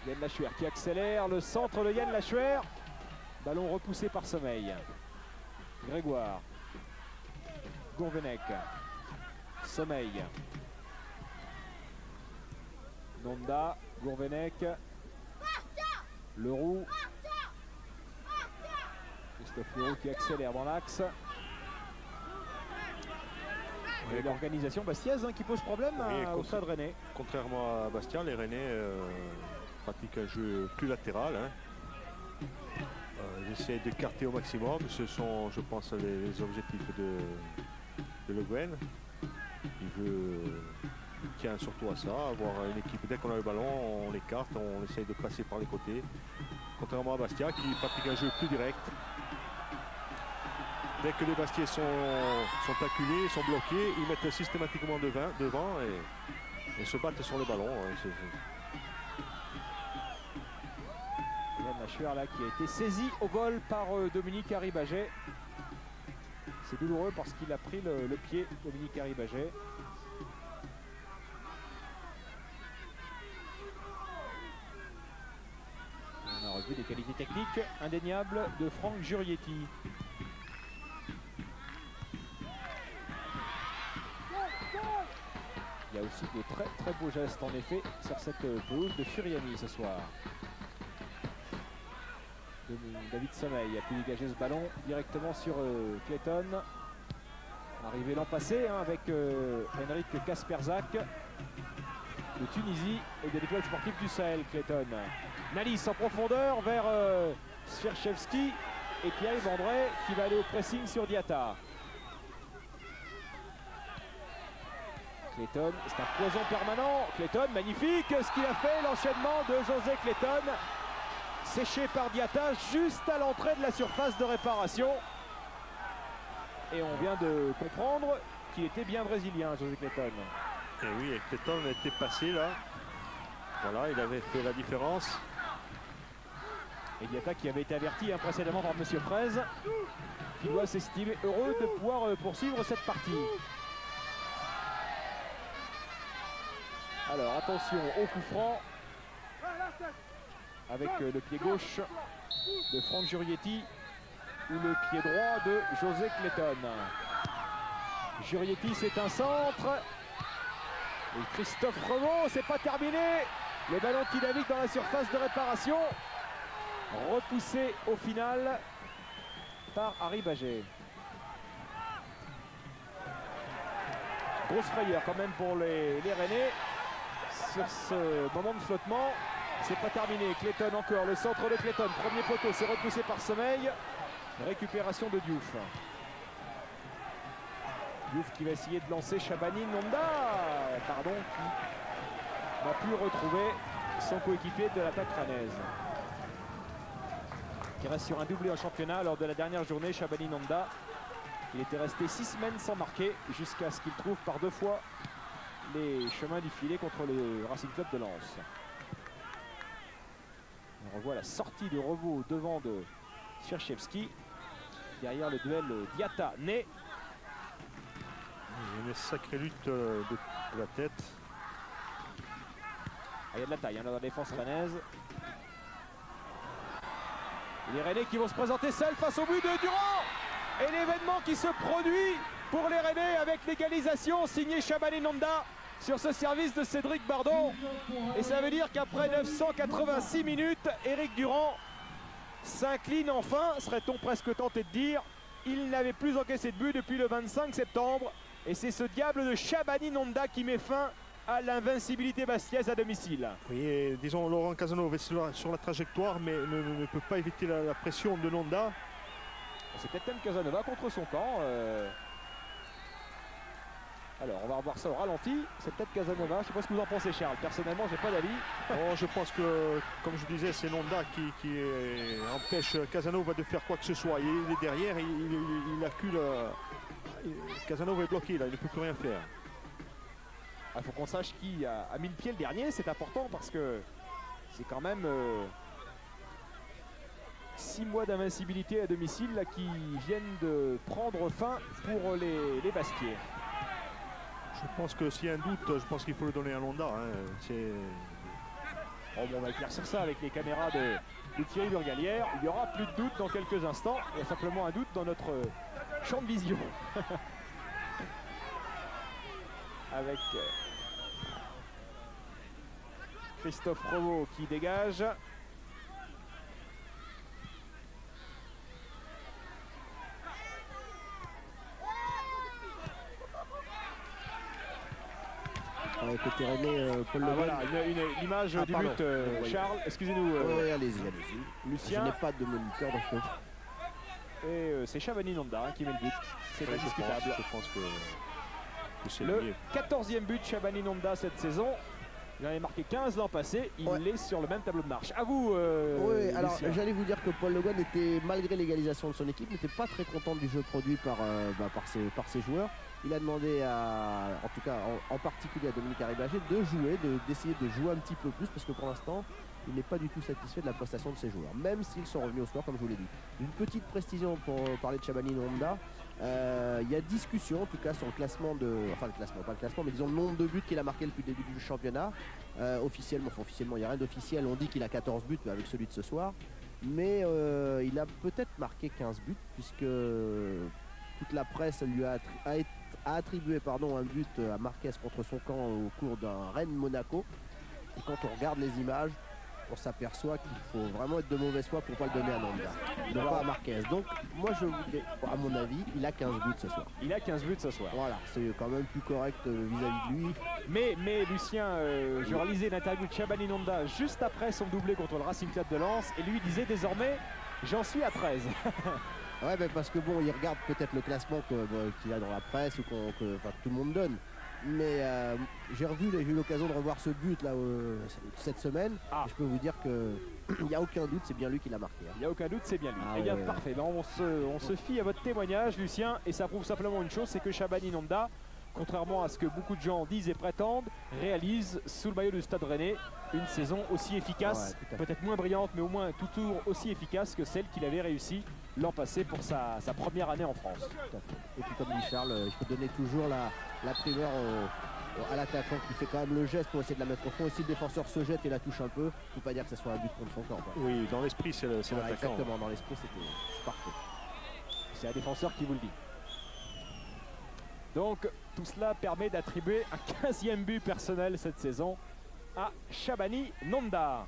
Yann Lachuer qui accélère. Le centre de Yann Lachuer. Ballon repoussé par Sommeil. Grégoire. Gourvenec. Sommeil. Nonda. Gourvenec. Leroux. Christophe Leroux qui accélère dans l'axe. Et l'organisation bastiaise qui pose problème au Stade Rennais. Contrairement à Bastia, les Rennais pratiquent un jeu plus latéral. Ils essaient d'écarter au maximum. Ce sont, je pense, les objectifs de Le Guen. Il tient surtout à ça, avoir une équipe, dès qu'on a le ballon, on l'écarte, on essaye de passer par les côtés. Contrairement à Bastia qui pratique un jeu plus direct. Dès que les Bastiais sont acculés, sont bloqués, ils mettent systématiquement devant et se battent sur le ballon. Yann Lachuer là qui a été saisi au vol par Dominique Arribaget. C'est douloureux parce qu'il a pris le pied, Dominique Arribaget. On a revu des qualités techniques indéniables de Franck Jurietti. Il y a aussi de très beaux gestes en effet sur cette pelouse de Furiani ce soir. David Sommeil a pu dégager ce ballon directement sur Clayton. Arrivé l'an passé avec Henrik Kasperzak de Tunisie et de l'étoile sportive du Sahel. Clayton. Nalis en profondeur vers Swieczewski et Pierre-Yves André qui va aller au pressing sur Diatta. Clayton, c'est un poison permanent. Clayton, magnifique ce qu'il a fait, l'enchaînement de José Clayton. Séché par Diatta juste à l'entrée de la surface de réparation. Et on vient de comprendre qu'il était bien brésilien, José Clayton. Et oui, Clayton était passé là. Voilà, il avait fait la différence. Et Diatta qui avait été averti précédemment par Monsieur Fraise, qui doit s'estimer heureux de pouvoir poursuivre cette partie. Alors attention au coup franc avec le pied gauche de Franck Jurietti ou le pied droit de José Clayton. Jurietti, c'est un centre. Et Christophe Revaux, c'est pas terminé. Le ballon qui navigue dans la surface de réparation. Repoussé au final par Arribaget. Grosse frayeur quand même pour les Rennais. Sur ce moment de flottement, c'est pas terminé. Clayton encore, le centre de Clayton, premier poteau, c'est repoussé par Sommeil. Récupération de Diouf. Diouf qui va essayer de lancer Chabani Nonda, qui n'a pu retrouver son coéquipier de l'attaque rennaise. Qui reste sur un doublé en championnat lors de la dernière journée, Chabani Nonda. Il était resté 6 semaines sans marquer jusqu'à ce qu'il trouve par 2 fois les chemins du filet contre le Racing Club de Lens. On revoit la sortie de Revaux devant de Swieczewski. Derrière le duel Diatta-Ney. Une sacrée lutte de la tête. Il y a de la taille dans la défense rennaise. Les Rennais qui vont se présenter seuls face au but de Durand. Et l'événement qui se produit pour les Rennais avec l'égalisation signée Shabani Nonda sur ce service de Cédric Bardon. Et ça veut dire qu'après 986 minutes, Éric Durand s'incline enfin, serait-on presque tenté de dire. Il n'avait plus encaissé de but depuis le 25 septembre. Et c'est ce diable de Shabani Nonda qui met fin à l'invincibilité bastiaise à domicile. Oui, et disons, Laurent Casanova est sur la trajectoire, mais ne peut pas éviter la pression de Nonda. C'est peut-être même Casanova contre son camp. Alors, on va revoir ça au ralenti. C'est peut-être Casanova. Je ne sais pas ce que vous en pensez, Charles. Personnellement, j'ai pas d'avis. Oh, je pense que, comme je disais, c'est Nonda qui empêche Casanova de faire quoi que ce soit. Il est derrière, il accule. Casanova est bloqué, là, il ne peut plus rien faire. Il faut qu'on sache qui a mis le pied le dernier. C'est important parce que c'est quand même 6 mois d'invincibilité à domicile là, qui viennent de prendre fin pour les Bastiais. Je pense que s'il y a un doute, je pense qu'il faut le donner à Nonda. Hein. Oh, bon, on va éclaircir ça avec les caméras de Thierry Burgalière. Il y aura plus de doute dans quelques instants. Il y a simplement un doute dans notre champ de vision. Avec Christophe Revaux qui dégage. Côté René, Paul Le Guen. Voilà, l'image du pardon. but. Charles, excusez-nous. Oui, allez-y. Lucien. Je n'ai pas de moniteur dans ce. Et c'est Shabani Nonda qui met le but. C'est indiscutable. Je pense que c'est le lié. 14e but de Shabani Nonda cette saison. Il en avait marqué 15 l'an passé. Il est sur le même tableau de marche. À vous. Oui, alors Lucien. j'allais vous dire que Paul Le Guen était, malgré l'égalisation de son équipe, n'était pas très content du jeu produit par ses joueurs. Il a demandé en tout cas en particulier à Dominique Arribagé d'essayer de jouer un petit peu plus parce que pour l'instant il n'est pas du tout satisfait de la prestation de ses joueurs, même s'ils sont revenus au score comme je vous l'ai dit. Une petite précision pour parler de Shabani Nonda. Il y a discussion en tout cas sur le classement mais disons le nombre de buts qu'il a marqué depuis le début du championnat. Officiellement il n'y a rien d'officiel, on dit qu'il a 14 buts avec celui de ce soir, mais il a peut-être marqué 15 buts puisque toute la presse lui a attribué un but à Marquez contre son camp au cours d'un Rennes-Monaco. Et quand on regarde les images, on s'aperçoit qu'il faut vraiment être de mauvaise foi pour ne pas le donner à Nonda, non pas à Marquez. Donc moi je vous dis, à mon avis, il a 15 buts ce soir. Il a 15 buts ce soir. Voilà, c'est quand même plus correct vis-à-vis de lui. Mais Lucien, je relisais l'interview de Shabani Nonda juste après son doublé contre le Racing Club de Lens et lui disait désormais j'en suis à 13. Ouais, mais parce que bon, il regarde peut-être le classement qu'il y a dans la presse ou que tout le monde donne. Mais j'ai eu l'occasion de revoir ce but là cette semaine. Et je peux vous dire qu'il n'y a aucun doute, c'est bien lui qui l'a marqué. Il n'y a aucun doute, c'est bien lui. Ah, Eh bien, ouais. parfait. Ben, on se fie à votre témoignage, Lucien, et ça prouve simplement une chose, c'est que Shabani Nonda, contrairement à ce que beaucoup de gens disent et prétendent, réalise sous le maillot du Stade Rennais une saison aussi efficace, peut-être moins brillante, mais au moins toujours aussi efficace que celle qu'il avait réussi l'an passé pour sa première année en France. Tout à fait. Et puis comme dit Charles, il faut donner toujours la primeur à l'attaquant qui fait quand même le geste pour essayer de la mettre au fond. Et si le défenseur se jette et la touche un peu, il ne faut pas dire que ce soit un but contre son camp. Oui, dans l'esprit, c'est l'attaquant. Exactement, dans l'esprit, c'est parfait. C'est un défenseur qui vous le dit. Donc tout cela permet d'attribuer un 15e but personnel cette saison à Shabani Nonda.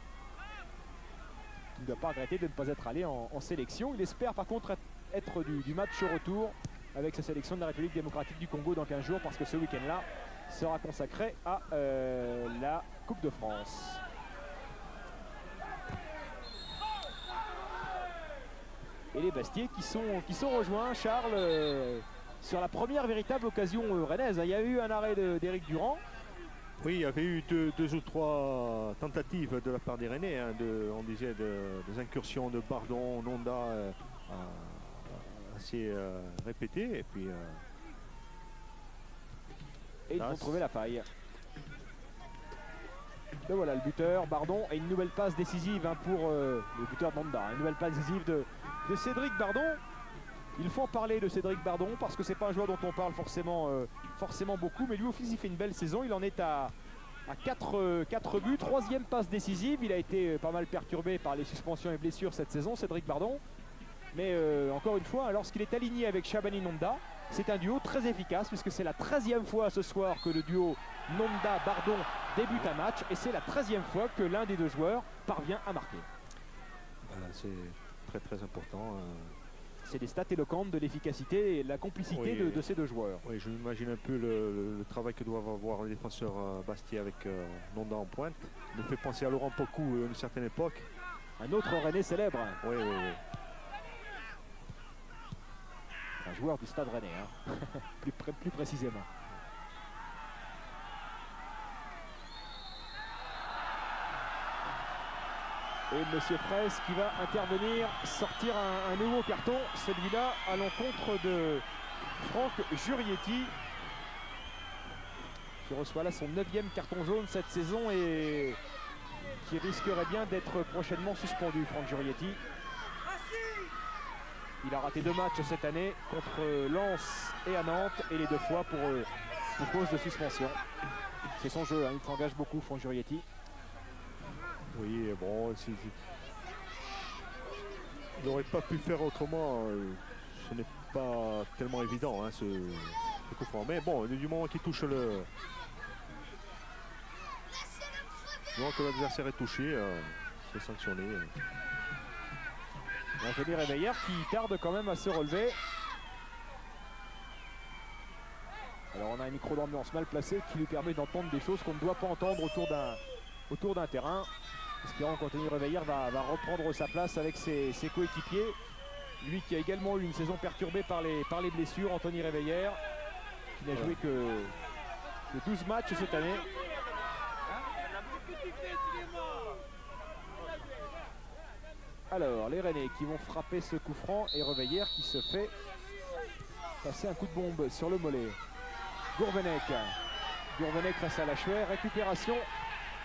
Il ne doit pas regretter de ne pas être allé en sélection. Il espère par contre être du match retour avec sa sélection de la République démocratique du Congo dans 15 jours parce que ce week-end-là sera consacré à la Coupe de France. Et les Bastiais qui sont rejoints, Charles, sur la première véritable occasion rennaise. Il y a eu un arrêt d'Éric Durand. Oui, il y avait eu deux ou trois tentatives de la part des Rennais, on disait des incursions de Bardon, Nonda assez répétées. Et puis ils vont trouver la faille. Et voilà le buteur, Bardon, et une nouvelle passe décisive pour le buteur de Nonda. Une nouvelle passe décisive de Cédric Bardon. Il faut en parler de Cédric Bardon parce que c'est pas un joueur dont on parle forcément beaucoup, mais lui aussi il fait une belle saison. Il en est à 4 buts, 3e passe décisive. Il a été pas mal perturbé par les suspensions et blessures cette saison, Cédric Bardon. Mais encore une fois, lorsqu'il est aligné avec Shabani Nonda, c'est un duo très efficace puisque c'est la 13e fois ce soir que le duo Nonda-Bardon débute un match et c'est la 13e fois que l'un des deux joueurs parvient à marquer. C'est très très important. C'est des stats éloquentes de l'efficacité et de la complicité de ces deux joueurs. Oui, je m'imagine un peu le travail que doivent avoir les défenseurs Bastia avec Nonda en pointe. Il me fait penser à Laurent Pocou à une certaine époque. Un autre Rennais célèbre. Oui. Un joueur du Stade Rennais, hein. plus précisément. Et Monsieur Fraisse qui va intervenir, sortir un nouveau carton, celui-là à l'encontre de Franck Jurietti, qui reçoit là son 9e carton jaune cette saison et qui risquerait bien d'être prochainement suspendu, Franck Jurietti. Il a raté 2 matchs cette année contre Lens et à Nantes et les 2 fois pour cause de suspension. C'est son jeu, hein. Il s'engage beaucoup, Franck Jurietti. Oui, bon, il n'aurait pas pu faire autrement. Ce n'est pas tellement évident, hein, ce coup franc. Mais bon, du moment qu'il touche du moment que l'adversaire est touché, c'est sanctionné. Anthony Réveillère qui tarde quand même à se relever. Alors on a un micro d'ambiance mal placé qui lui permet d'entendre des choses qu'on ne doit pas entendre autour d'un terrain. Espérons qu'Anthony Réveillère va reprendre sa place avec ses coéquipiers. Lui qui a également eu une saison perturbée par les blessures, Anthony Réveillère, qui n'a joué que 12 matchs cette année. Alors les Rennais qui vont frapper ce coup franc et Réveillère qui se fait passer un coup de bombe sur le mollet. Gourvenec face à Lachuer, récupération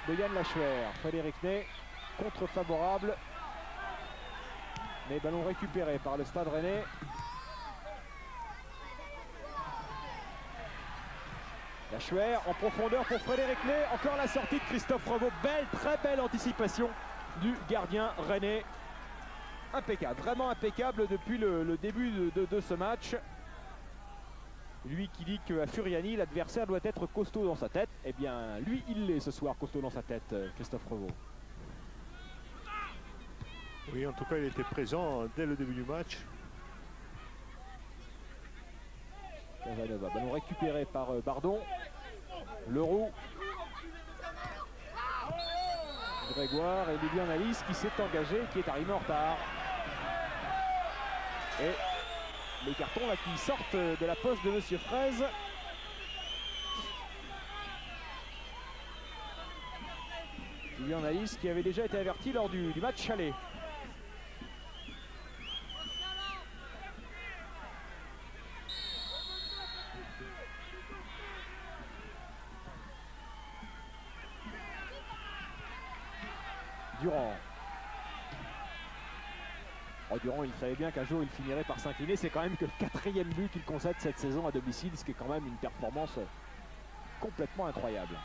de Yann Lachuer. Frédéric Ney, contre favorable, mais ballon récupéré par le Stade Rennais. Lachuer en profondeur pour Frédéric Ney, encore la sortie de Christophe Revaux. Très belle anticipation du gardien rennais. Impeccable, vraiment impeccable depuis le début de ce match. Lui qui dit qu'à Furiani, l'adversaire doit être costaud dans sa tête. Eh bien, lui, il l'est ce soir, costaud dans sa tête, Christophe Revaux. Oui, en tout cas, il était présent dès le début du match. Casanova, ballon récupéré par Bardon. Leroux. Grégoire et Lilian Alice qui s'est engagé, qui est arrivé en retard. Et les cartons là qui sortent de la poste de Monsieur Fraisse. Lilian Alice qui avait déjà été averti lors du match aller. Durand. Durand, il savait bien qu'un jour il finirait par s'incliner. C'est quand même que le 4e but qu'il concède cette saison à domicile, ce qui est quand même une performance complètement incroyable.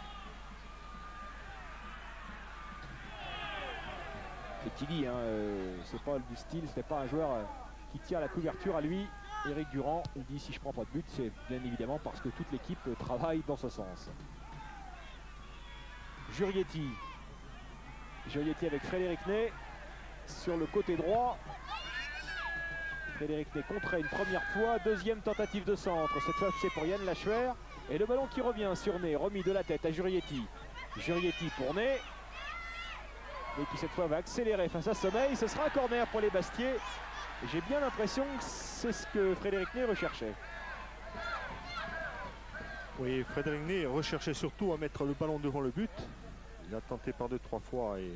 Et qui dit, hein, c'est pas du style, c'est pas un joueur qui tient la couverture à lui. Éric Durand, il dit si je prends pas de but, c'est bien évidemment parce que toute l'équipe travaille dans ce sens. Jurietti avec Frédéric Ney sur le côté droit. Frédéric Ney contré une première fois, 2e tentative de centre, cette fois c'est pour Yann Lachuer. Et le ballon qui revient sur Ney, remis de la tête à Jurietti. Jurietti pour Ney, et qui cette fois va accélérer face à Sommeil. Ce sera un corner pour les Bastiais. J'ai bien l'impression que c'est ce que Frédéric Ney recherchait. Oui, Frédéric Ney recherchait surtout à mettre le ballon devant le but. Il a tenté par 2-3 fois et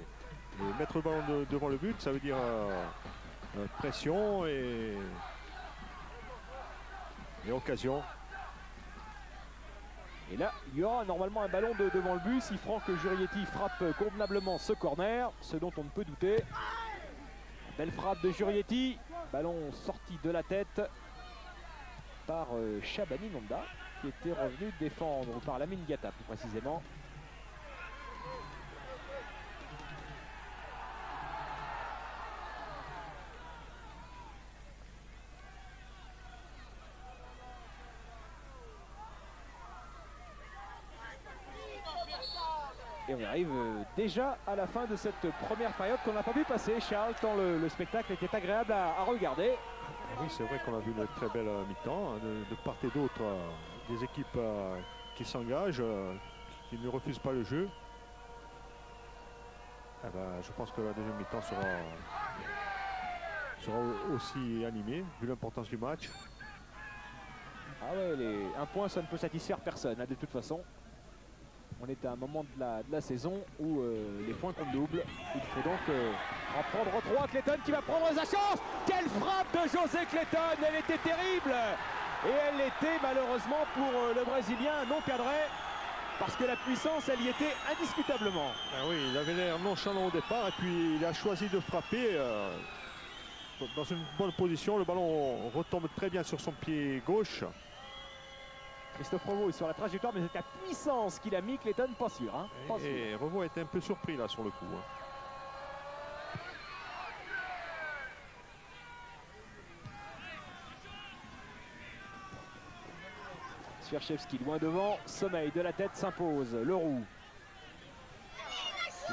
mettre le ballon devant le but, ça veut dire pression et occasion. Et là, il y aura normalement un ballon devant le but si Franck Jurietti frappe convenablement ce corner, ce dont on ne peut douter. Belle frappe de Jurietti. Ballon sorti de la tête par Shabani Nonda, qui était revenu défendre par Lamine Diatta plus précisément. Et on arrive déjà à la fin de cette première période qu'on n'a pas vu passer, Charles, tant le spectacle était agréable à regarder. Oui, c'est vrai qu'on a vu une très belle mi-temps, de part et d'autre, des équipes qui s'engagent, qui ne refusent pas le jeu. Eh ben, je pense que la deuxième mi-temps sera aussi animée, vu l'importance du match. Ah ouais, un point, ça ne peut satisfaire personne, hein, de toute façon. On est à un moment de la saison où les points comptent double. Il faut donc en prendre 3. Clayton qui va prendre sa chance. Quelle frappe de José Clayton! Elle était terrible. Et elle était malheureusement pour le Brésilien non cadré. Parce que la puissance, elle y était indiscutablement. Ah oui, il avait l'air nonchalant au départ. Et puis il a choisi de frapper dans une bonne position. Le ballon retombe très bien sur son pied gauche. Christophe Revaux est sur la trajectoire, mais c'est la puissance qu'il a mis, Clayton, pas sûr. Hein, pas sûr. Et Revaux était un peu surpris là sur le coup. Hein. Swiaczewski loin devant, sommeil de la tête s'impose. Leroux.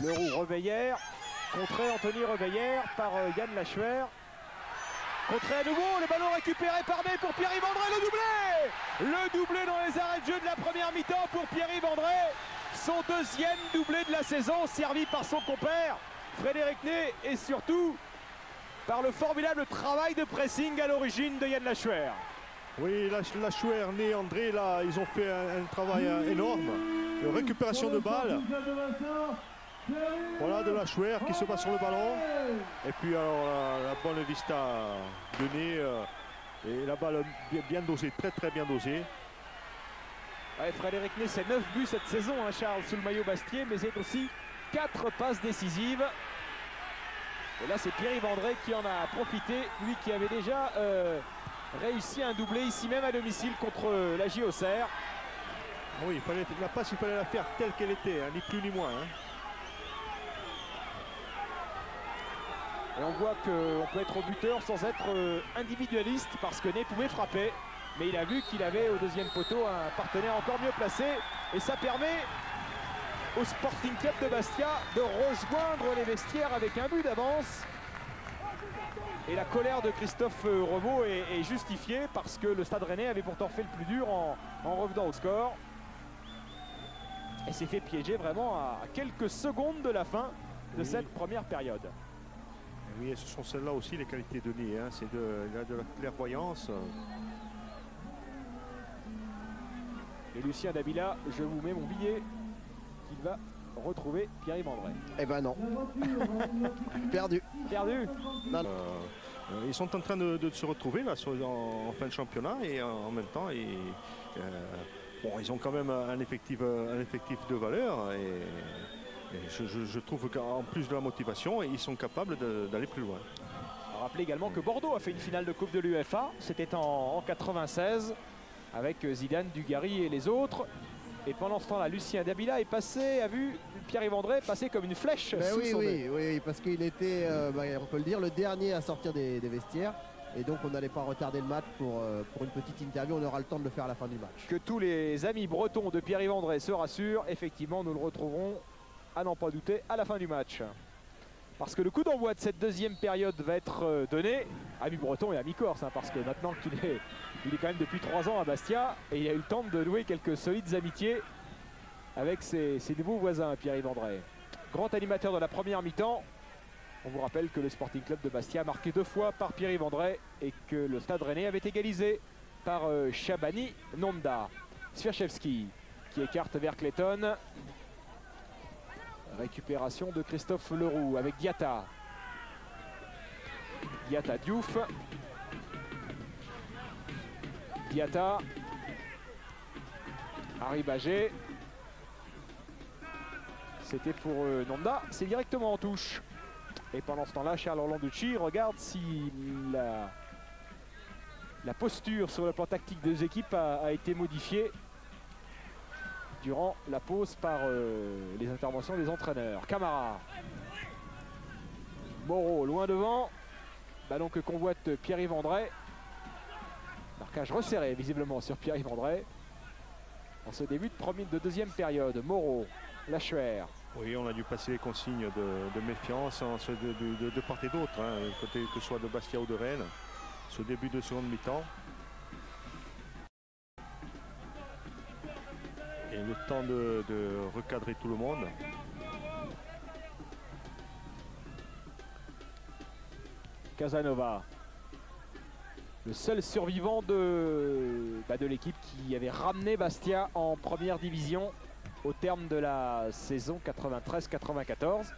Leroux, Reveillère, contré Anthony Reveillère par Yann Lachuer. Contré à nouveau, le ballon récupéré par May pour Pierre-Yves André, le doublé! Le doublé dans les arrêts de jeu de la première mi-temps pour Pierre-Yves André. Son deuxième doublé de la saison, servi par son compère Frédéric Ney et surtout par le formidable travail de pressing à l'origine de Yann Lachuer. Oui, Lachuer, Ney, André, là, ils ont fait un travail énorme de récupération de balles. Voilà de Lachuer qui se bat sur le ballon. Et puis alors la bonne vista de Ney et la balle bien dosée, très très bien dosée. Ouais, Frédéric Ney, c'est 9 buts cette saison, hein, Charles, sous le maillot Bastier, mais c'est aussi 4 passes décisives. Et là, c'est Pierre-Yves André qui en a profité, lui qui avait déjà réussi un doublé ici même à domicile contre la JOCR. Oui, la passe, il fallait la faire telle qu'elle était, hein, ni plus ni moins. Hein. Et on voit qu'on peut être buteur sans être individualiste parce que Ney pouvait frapper. Mais il a vu qu'il avait au deuxième poteau un partenaire encore mieux placé. Et ça permet au Sporting Club de Bastia de rejoindre les vestiaires avec un but d'avance. Et la colère de Christophe Revaux est justifiée parce que le Stade Rennais avait pourtant fait le plus dur en revenant au score. Et s'est fait piéger vraiment à quelques secondes de la fin de cette première période. Oui, et ce sont celles-là aussi les qualités de Ney. Hein. C'est de la clairvoyance. Et Lucien Dabila, je vous mets mon billet qu'il va retrouver Pierre-Yves André. Eh ben non. Perdu. Perdu. Ils sont en train de se retrouver là en fin de championnat et en même temps bon, ils ont quand même un effectif de valeur et je trouve qu'en plus de la motivation, ils sont capables d'aller plus loin. Rappelez également que Bordeaux a fait une finale de Coupe de l'UEFA, c'était en 96 avec Zidane, Dugarry et les autres. Et pendant ce temps-là, Lucien Dabila a vu Pierre-Yves André passer comme une flèche. Oui, parce qu'il était, on peut le dire, le dernier à sortir des vestiaires. Et donc on n'allait pas retarder le match pour une petite interview, on aura le temps de le faire à la fin du match. Que tous les amis bretons de Pierre-Yves André se rassurent, effectivement nous le retrouverons, à n'en pas douter, à la fin du match. Parce que le coup d'envoi de cette deuxième période va être donné à mi-breton et à mi-corse, hein, parce que maintenant qu'il est quand même depuis 3 ans à Bastia et il a eu le temps de nouer quelques solides amitiés avec ses nouveaux voisins, Pierre-Yves André. Grand animateur de la première mi-temps. On vous rappelle que le Sporting Club de Bastia a marqué 2 fois par Pierre-Yves André et que le Stade Rennais avait égalisé par Shabani Nonda. Swiaczewski qui écarte vers Clayton. Récupération de Christophe Leroux avec Diatta. Diatta Diouf. Diatta. Harry Bagé. C'était pour Nonda. C'est directement en touche. Et pendant ce temps-là, Charles Orlanducci regarde si la posture sur le plan tactique des équipes a été modifiée durant la pause par les interventions des entraîneurs. Camara. Moreau loin devant. Ballon que convoite Pierre-Yves André. Marquage resserré visiblement sur Pierre-Yves André. En ce début de deuxième période. Moreau, Lachuer. Oui, on a dû passer les consignes de méfiance de part et d'autre, hein, côté que ce soit de Bastia ou de Rennes. Ce début de seconde mi-temps. Et le temps de recadrer tout le monde. Casanova. Le seul survivant de l'équipe qui avait ramené Bastia en première division au terme de la saison 93-94.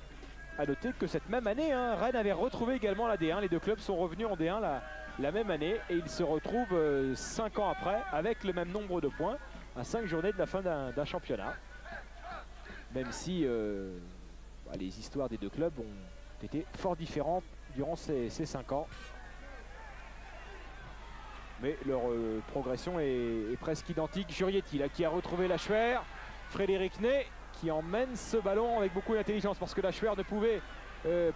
A noter que cette même année, hein, Rennes avait retrouvé également la D1. Les deux clubs sont revenus en D1 la même année et ils se retrouvent 5 ans après avec le même nombre de points à 5 journées de la fin d'un championnat. Même si les histoires des deux clubs ont été fort différentes durant ces 5 ans. Mais leur progression est presque identique. Jurietti là, qui a retrouvé Lachuer. Frédéric Ney qui emmène ce ballon avec beaucoup d'intelligence parce que Lachuer ne pouvait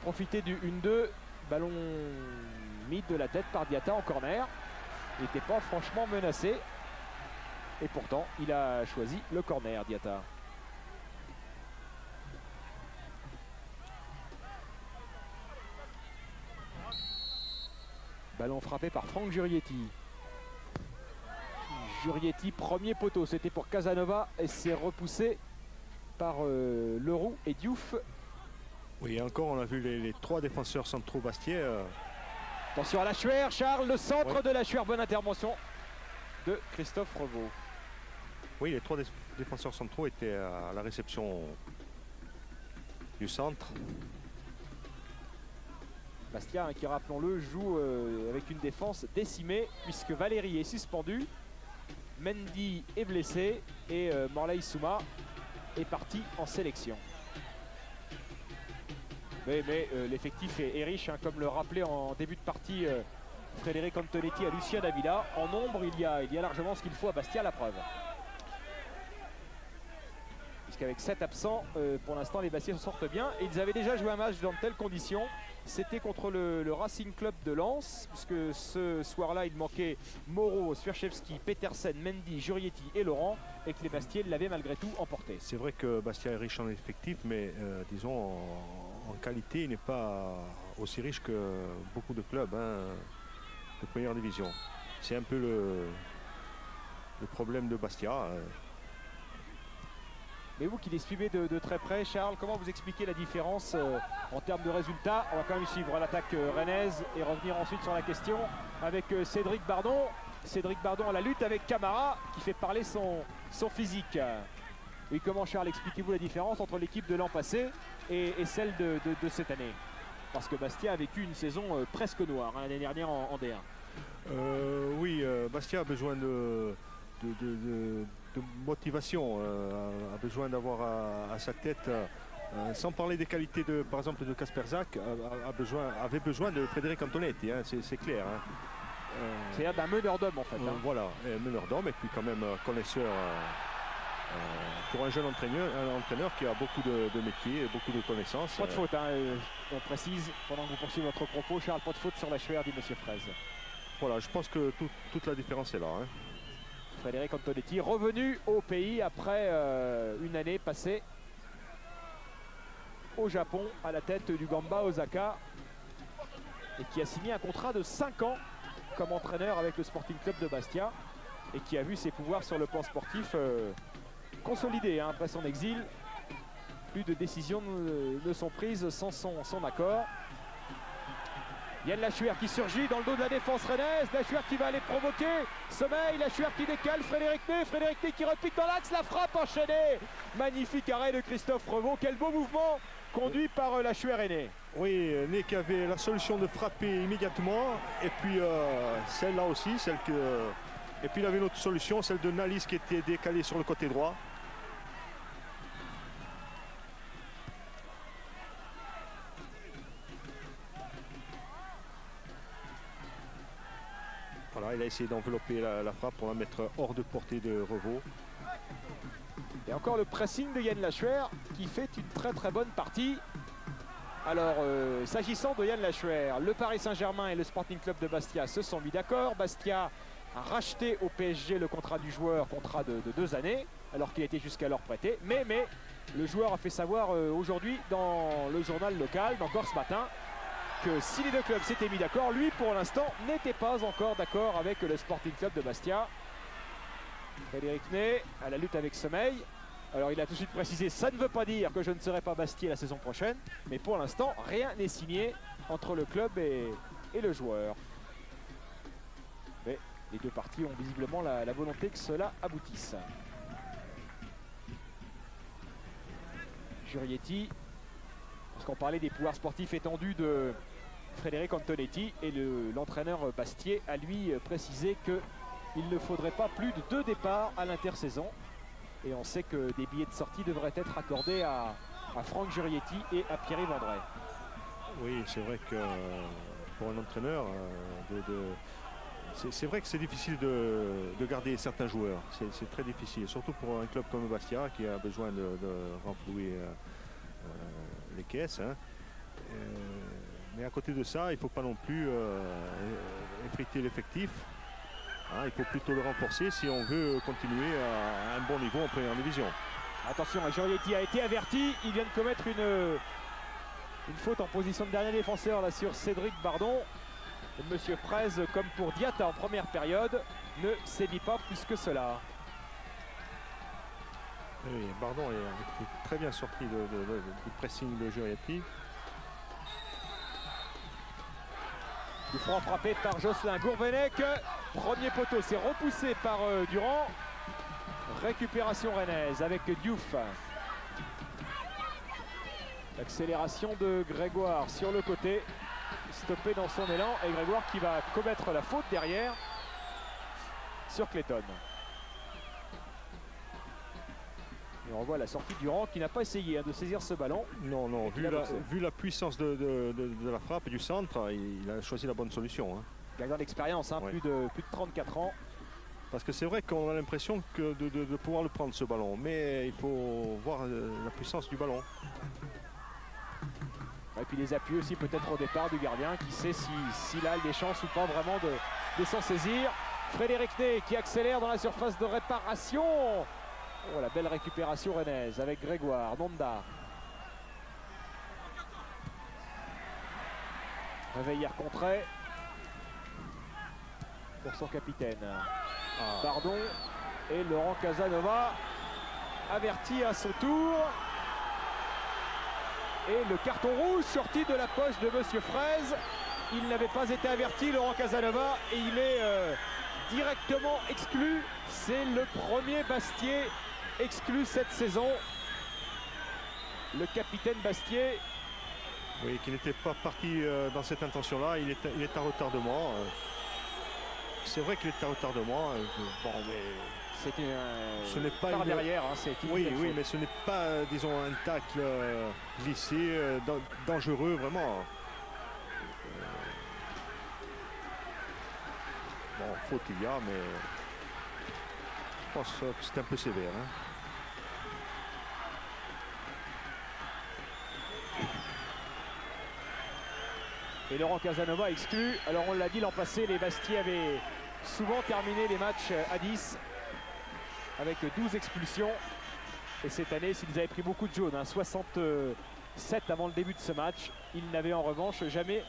profiter du 1-2. Ballon mis de la tête par Diatta en corner. Il n'était pas franchement menacé. Et pourtant, il a choisi le corner, Diatta. Ballon frappé par Franck Jurietti. Jurietti, premier poteau, c'était pour Casanova et c'est repoussé par Leroux et Diouf. Oui, encore on a vu les 3 défenseurs centraux bastiais. Attention à Lachuer, Charles, le centre de Lachuer, bonne intervention de Christophe Revaux. Oui, les 3 défenseurs centraux étaient à la réception du centre. Bastia, hein, qui rappelons-le, joue avec une défense décimée puisque Valéry est suspendu. Mendy est blessé et Morley Souma est parti en sélection. Mais l'effectif est riche, hein, comme le rappelait en début de partie Frédéric Antonetti à Lucien Davila. En nombre, il y a largement ce qu'il faut à Bastia, la preuve. Puisqu'avec 7 absents, pour l'instant, les Bastiais s'en sortent bien. Et ils avaient déjà joué un match dans de telles conditions. C'était contre le Racing Club de Lens, puisque ce soir-là, il manquait Moreau, Swiarczewski, Petersen, Mendy, Jurietti et Laurent, et que les Bastiais l'avaient malgré tout emporté. C'est vrai que Bastia est riche en effectif, mais disons en qualité, il n'est pas aussi riche que beaucoup de clubs de première division. C'est un peu le problème de Bastia. Mais vous qui les suivez de très près, Charles, comment vous expliquez la différence en termes de résultats? On va quand même suivre l'attaque rennaise et revenir ensuite sur la question avec Cédric Bardon. Cédric Bardon à la lutte avec Camara qui fait parler son physique. Et comment, Charles, expliquez-vous la différence entre l'équipe de l'an passé et celle de cette année? Parce que Bastia a vécu une saison presque noire l'année dernière en D1. Oui, Bastia a besoin de motivation, a besoin d'avoir à sa tête, sans parler des qualités par exemple de Kasper Zak, avait besoin de Frédéric Antonetti, hein, c'est clair. Hein. C'est d'un meneur d'homme en fait. Voilà, un meneur d'homme et puis quand même connaisseur pour un jeune entraîneur qui a beaucoup de métiers et beaucoup de connaissances. Pas de faute, hein, on précise pendant que vous poursuivez votre propos, Charles, pas de faute sur Lachuer, dit Monsieur Fraise. Voilà, je pense que toute la différence est là. Hein. Frédéric Antonetti revenu au pays après une année passée au Japon à la tête du Gamba Osaka et qui a signé un contrat de 5 ans comme entraîneur avec le Sporting Club de Bastia et qui a vu ses pouvoirs sur le plan sportif consolidés après son exil. Plus de décisions ne sont prises sans son accord. Yann Lachuer qui surgit dans le dos de la défense rennaise. Lachuer qui va aller provoquer. Sommeil, Lachuer qui décale. Frédéric Ney qui repique dans l'axe. La frappe enchaînée. Magnifique arrêt de Christophe Revaux. Quel beau mouvement conduit par Lachuer et Ney. Oui, Ney qui avait la solution de frapper immédiatement. Et puis celle-là aussi. Et puis il avait une autre solution, celle de Nalis qui était décalée sur le côté droit. il a essayé d'envelopper la frappe pour la mettre hors de portée de Revaux. Et encore le pressing de Yann Lachuer qui fait une très bonne partie. Alors, s'agissant de Yann Lachuer, le Paris Saint-Germain et le Sporting Club de Bastia se sont mis d'accord. Bastia a racheté au PSG le contrat du joueur, contrat de 2 années, alors qu'il était jusqu'alors prêté. Mais le joueur a fait savoir aujourd'hui dans le journal local, encore ce matin, que si les deux clubs s'étaient mis d'accord, lui pour l'instant n'était pas encore d'accord avec le Sporting Club de Bastia. Frédéric Ney à la lutte avec Sommeil. Alors il a tout de suite précisé, ça ne veut pas dire que je ne serai pas Bastier la saison prochaine, mais pour l'instant rien n'est signé entre le club et le joueur. Mais les deux parties ont visiblement la volonté que cela aboutisse. Jurietti, parce qu'on parlait des pouvoirs sportifs étendus de Frédéric Antonetti, et l'entraîneur Bastier a lui précisé qu'il ne faudrait pas plus de 2 départs à l'intersaison. Et on sait que des billets de sortie devraient être accordés à Franck Jurietti et à Pierre-Yves André. Oui, c'est vrai que pour un entraîneur, c'est vrai que c'est difficile de garder certains joueurs. C'est très difficile, surtout pour un club comme Bastia qui a besoin de renflouer les caisses. Hein. Mais à côté de ça, il ne faut pas non plus effriter l'effectif. Hein, il faut plutôt le renforcer si on veut continuer à un bon niveau en première division. Attention, Jurietti a été averti. Il vient de commettre une faute en position de dernier défenseur là sur Cédric Bardon. Et Monsieur Fraise, comme pour Diatta en première période, ne sévit pas plus que cela. Oui, Bardon est très bien sorti du pressing de Jurietti. Coup franc frappé par Jocelyn Gourvenec. Premier poteau, c'est repoussé par Durand. Récupération rennaise avec Diouf. L'accélération de Grégoire sur le côté. Stoppé dans son élan. Et Grégoire qui va commettre la faute derrière sur Clayton. Et on voit la sortie de Durand qui n'a pas essayé de saisir ce ballon. Non, vu la puissance de la frappe et du centre, il a choisi la bonne solution. Hein. Gardien d'expérience, hein, Oui. plus de 34 ans. Parce que c'est vrai qu'on a l'impression de pouvoir le prendre ce ballon, mais il faut voir la puissance du ballon. Et puis les appuis aussi peut-être au départ du gardien qui sait s'il a des chances ou pas vraiment de s'en saisir. Frédéric Ney qui accélère dans la surface de réparation. Oh, la belle récupération rennaise avec Grégoire, Nonda. Réveillère contrée pour son capitaine. Pardon. Et Laurent Casanova averti à son tour. Et le carton rouge sorti de la poche de Monsieur Fraise. Il n'avait pas été averti, Laurent Casanova, et il est directement exclu. C'est le premier Bastier exclu cette saison. Le capitaine Bastier. Oui, qui n'était pas parti dans cette intention-là. Il est en retardement. C'est vrai qu'il est en retardement. Bon, mais ce n'est pas par derrière. Hein, oui, mais ce n'est pas, disons, un tacle glissé, dangereux, vraiment. Bon, faute il y a, mais je pense que c'est un peu sévère. Hein. Et Laurent Casanova exclu. Alors on l'a dit l'an passé, les Bastiais avaient souvent terminé les matchs à 10 avec 12 expulsions. Et cette année, s'ils avaient pris beaucoup de jaunes, 67 avant le début de ce match, ils n'avaient en revanche jamais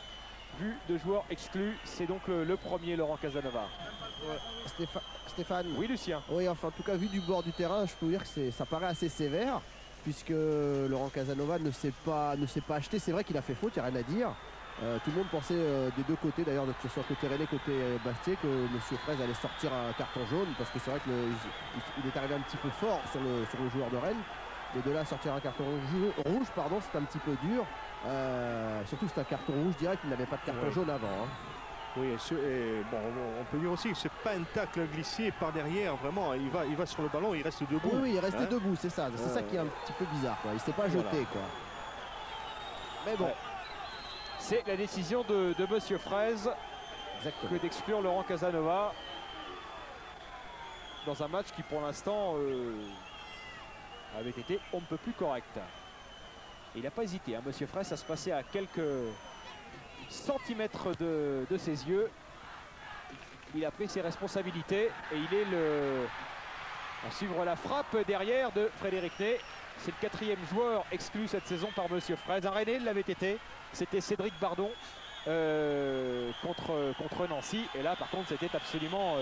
vu de joueurs exclus. C'est donc le premier, Laurent Casanova. Ouais. Stéphane. Oui, Lucien. Oui, enfin en tout cas vu du bord du terrain, je peux vous dire que ça paraît assez sévère puisque Laurent Casanova ne s'est pas acheté. C'est vrai qu'il a fait faute, il n'y a rien à dire. Tout le monde pensait des deux côtés, d'ailleurs, que ce soit côté Rennais, côté Bastier, que M. Fraise allait sortir un carton jaune, parce que c'est vrai qu'il est arrivé un petit peu fort sur le joueur de Rennes. Mais de là à sortir un carton rouge, pardon, c'est un petit peu dur. Surtout c'est un carton rouge direct, il n'avait pas de carton jaune avant. Hein. Oui, et bon, on peut dire aussi que c'est pas un tacle glissé par derrière, vraiment. Il va sur le ballon, il reste debout. Oui, il reste debout, c'est ça. C'est ça qui est un petit peu bizarre, quoi. Il ne s'est pas jeté, quoi. Mais bon. C'est la décision de Monsieur Fraise. Exactement. que d'exclure Laurent Casanova dans un match qui pour l'instant avait été on ne peut plus correct. Et il n'a pas hésité, hein, Monsieur Fraisse, à se passer à quelques centimètres de ses yeux. Il a pris ses responsabilités et il est à suivre la frappe derrière de Frédéric Ney. C'est le 4e joueur exclu cette saison par Monsieur Fraisse. Un Rennais l'avait été, c'était Cédric Bardon contre Nancy. Et là par contre c'était absolument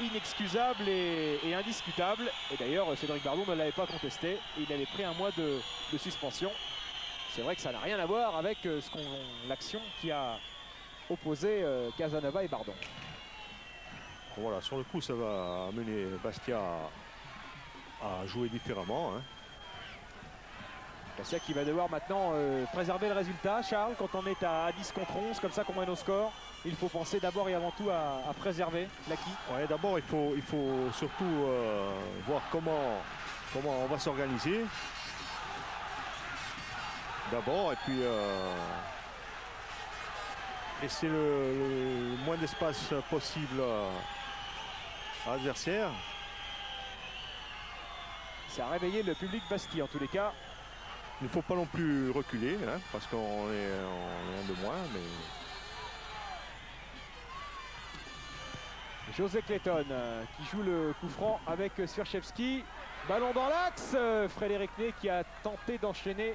inexcusable et indiscutable. Et d'ailleurs Cédric Bardon ne l'avait pas contesté. Il avait pris un mois de suspension. C'est vrai que ça n'a rien à voir avec l'action qui a opposé Casanova et Bardon. Voilà, sur le coup, ça va amener Bastia à jouer différemment. Hein. Bastia qui va devoir maintenant préserver le résultat. Charles, quand on est à 10 contre 11, comme ça qu'on mène au score, il faut penser d'abord et avant tout à préserver l'acquis. Ouais, d'abord, il faut surtout voir comment on va s'organiser. D'abord, et puis laisser le moins d'espace possible à l'adversaire. Ça a réveillé le public Bastia en tous les cas. Il ne faut pas non plus reculer, hein, parce qu'on est un de moins. Mais... José Clayton qui joue le coup franc avec Svirchevski. Ballon dans l'axe. Frédéric Ney qui a tenté d'enchaîner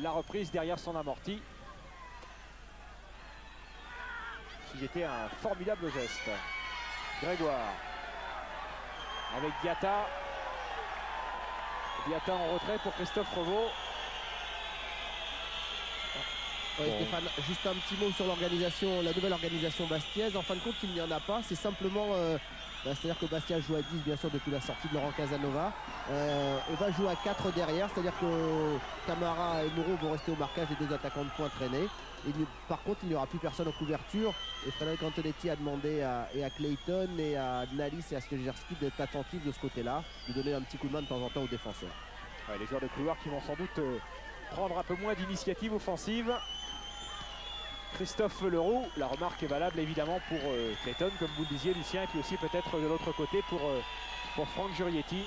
la reprise derrière son amorti. C'était un formidable geste. Grégoire avec Diatta. Diatta en retrait pour Christophe Revaux. Ouais, Stéphane, juste un petit mot sur l'organisation, la nouvelle organisation bastiaise. En fin de compte, il n'y en a pas. C'est simplement, c'est-à-dire que Bastia joue à 10 bien sûr depuis la sortie de Laurent Casanova. On va jouer à 4 derrière, c'est-à-dire que Camara et Moreau vont rester au marquage des 2 attaquants de pointe rennais. Par contre, il n'y aura plus personne en couverture. Et Frédéric Antonetti a demandé à Clayton et à Nalis et à Svirchevski d'être attentifs de ce côté-là, de donner un petit coup de main de temps en temps aux défenseurs. Ouais, les joueurs de couloir qui vont sans doute prendre un peu moins d'initiative offensive. Christophe Leroux, la remarque est valable évidemment pour Clayton, comme vous le disiez Lucien, et puis aussi peut-être de l'autre côté pour Franck Jurietti.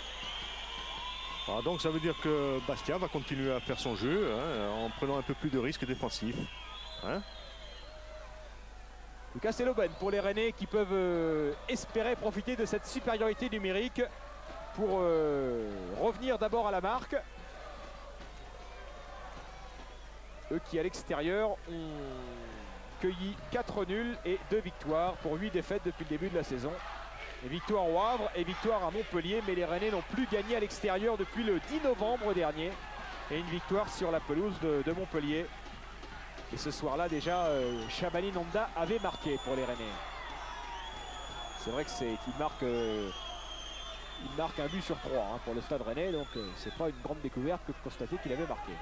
Ah, donc ça veut dire que Bastia va continuer à faire son jeu, hein, en prenant un peu plus de risques défensifs. Hein. Lucas, c'est l'aubaine pour les Rennais qui peuvent espérer profiter de cette supériorité numérique pour revenir d'abord à la marque. Eux qui à l'extérieur ont cueilli 4 nuls et 2 victoires pour 8 défaites depuis le début de la saison. Et victoire au Havre et victoire à Montpellier, mais les Rennais n'ont plus gagné à l'extérieur depuis le 10 novembre dernier. Et une victoire sur la pelouse de Montpellier. Et ce soir-là déjà, Shabani Nonda avait marqué pour les Rennais. C'est vrai qu'il marque un but sur 3 hein, pour le Stade Rennais, donc c'est pas une grande découverte que de constater qu'il avait marqué.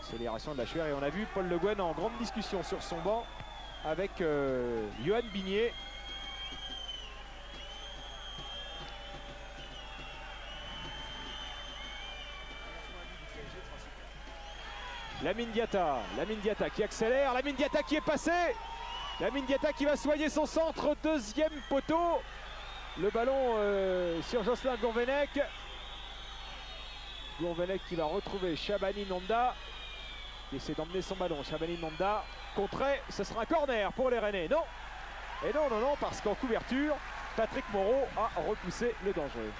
Accélération de la Chuer et on a vu Paul Le Guen en grande discussion sur son banc avec Johan Bigné. Lamine Diatta qui accélère, Lamine Diatta qui est passé, Lamine Diatta qui va soigner son centre, 2e poteau. Le ballon sur Jocelyn Gourvenec. Gourvenec qui va retrouver Shabani Nonda. Il essaie d'emmener son ballon. Shabani Nonda contré. Ce sera un corner pour les Rennais. Non. Et non, parce qu'en couverture, Patrick Moreau a repoussé le danger.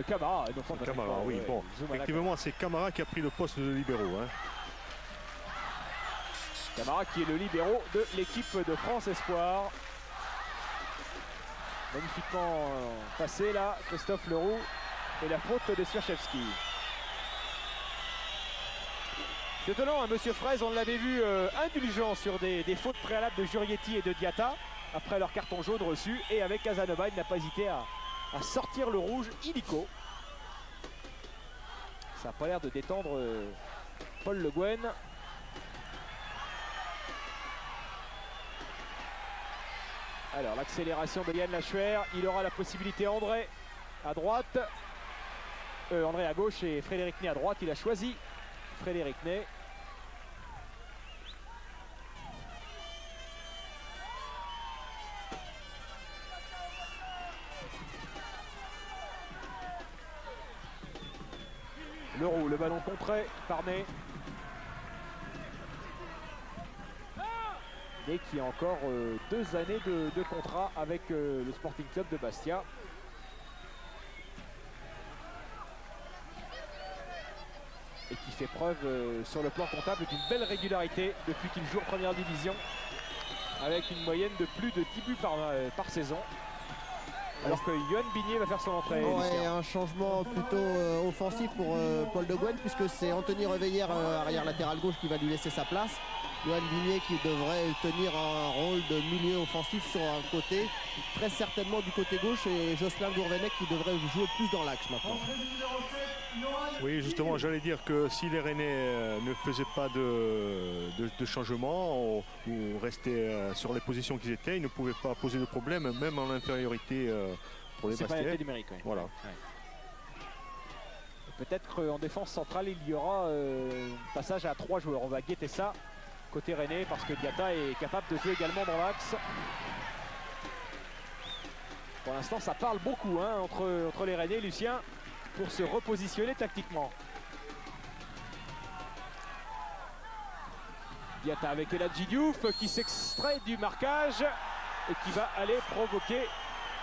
Camara, Camara, oui, bon. Effectivement, c'est Camara qui a pris le poste de libéraux. Hein. Camara qui est le libéraux de l'équipe de France Espoir. Magnifiquement passé là, Christophe Leroux. Et la faute de Svirchevski. C'est étonnant, hein, Monsieur Fraisse, on l'avait vu indulgent sur des fautes préalables de Jurietti et de Diatta après leur carton jaune reçu. Et avec Casanova, il n'a pas hésité à sortir le rouge illico. Ça n'a pas l'air de détendre Paul Le Guen. Alors l'accélération de Yann Lachuer, il aura la possibilité André à droite. André à gauche et Frédéric Ney à droite. Il a choisi Frédéric Ney. Leroux, le ballon contré par Ney. Ney qui a encore 2 années de contrat avec le Sporting Club de Bastia. Et qui fait preuve sur le plan comptable d'une belle régularité depuis qu'il joue en première division, avec une moyenne de plus de 10 buts par saison. Alors que Yohan Bigné va faire son entrée. Ouais, un changement plutôt offensif pour Paul De Gouin, puisque c'est Anthony Reveillère, arrière latéral gauche, qui va lui laisser sa place. Yohan Bigné qui devrait tenir un rôle de milieu offensif sur un côté, très certainement du côté gauche, et Jocelyn Gourvenec qui devrait jouer plus dans l'axe maintenant. Oui, justement, j'allais dire que si les Rennais ne faisaient pas de changement ou restaient sur les positions qu'ils étaient, ils ne pouvaient pas poser de problème, même en infériorité pour les Bastiais. C'est pas l'effet numérique. Ouais. Voilà. Ouais. Peut-être qu'en défense centrale, il y aura un passage à 3 joueurs. On va guetter ça côté Rennais parce que Diatta est capable de jouer également dans l'axe. Pour l'instant, ça parle beaucoup hein, entre les Rennais, Lucien, pour se repositionner tactiquement. Diatta avec Eladji Diouf qui s'extrait du marquage et qui va aller provoquer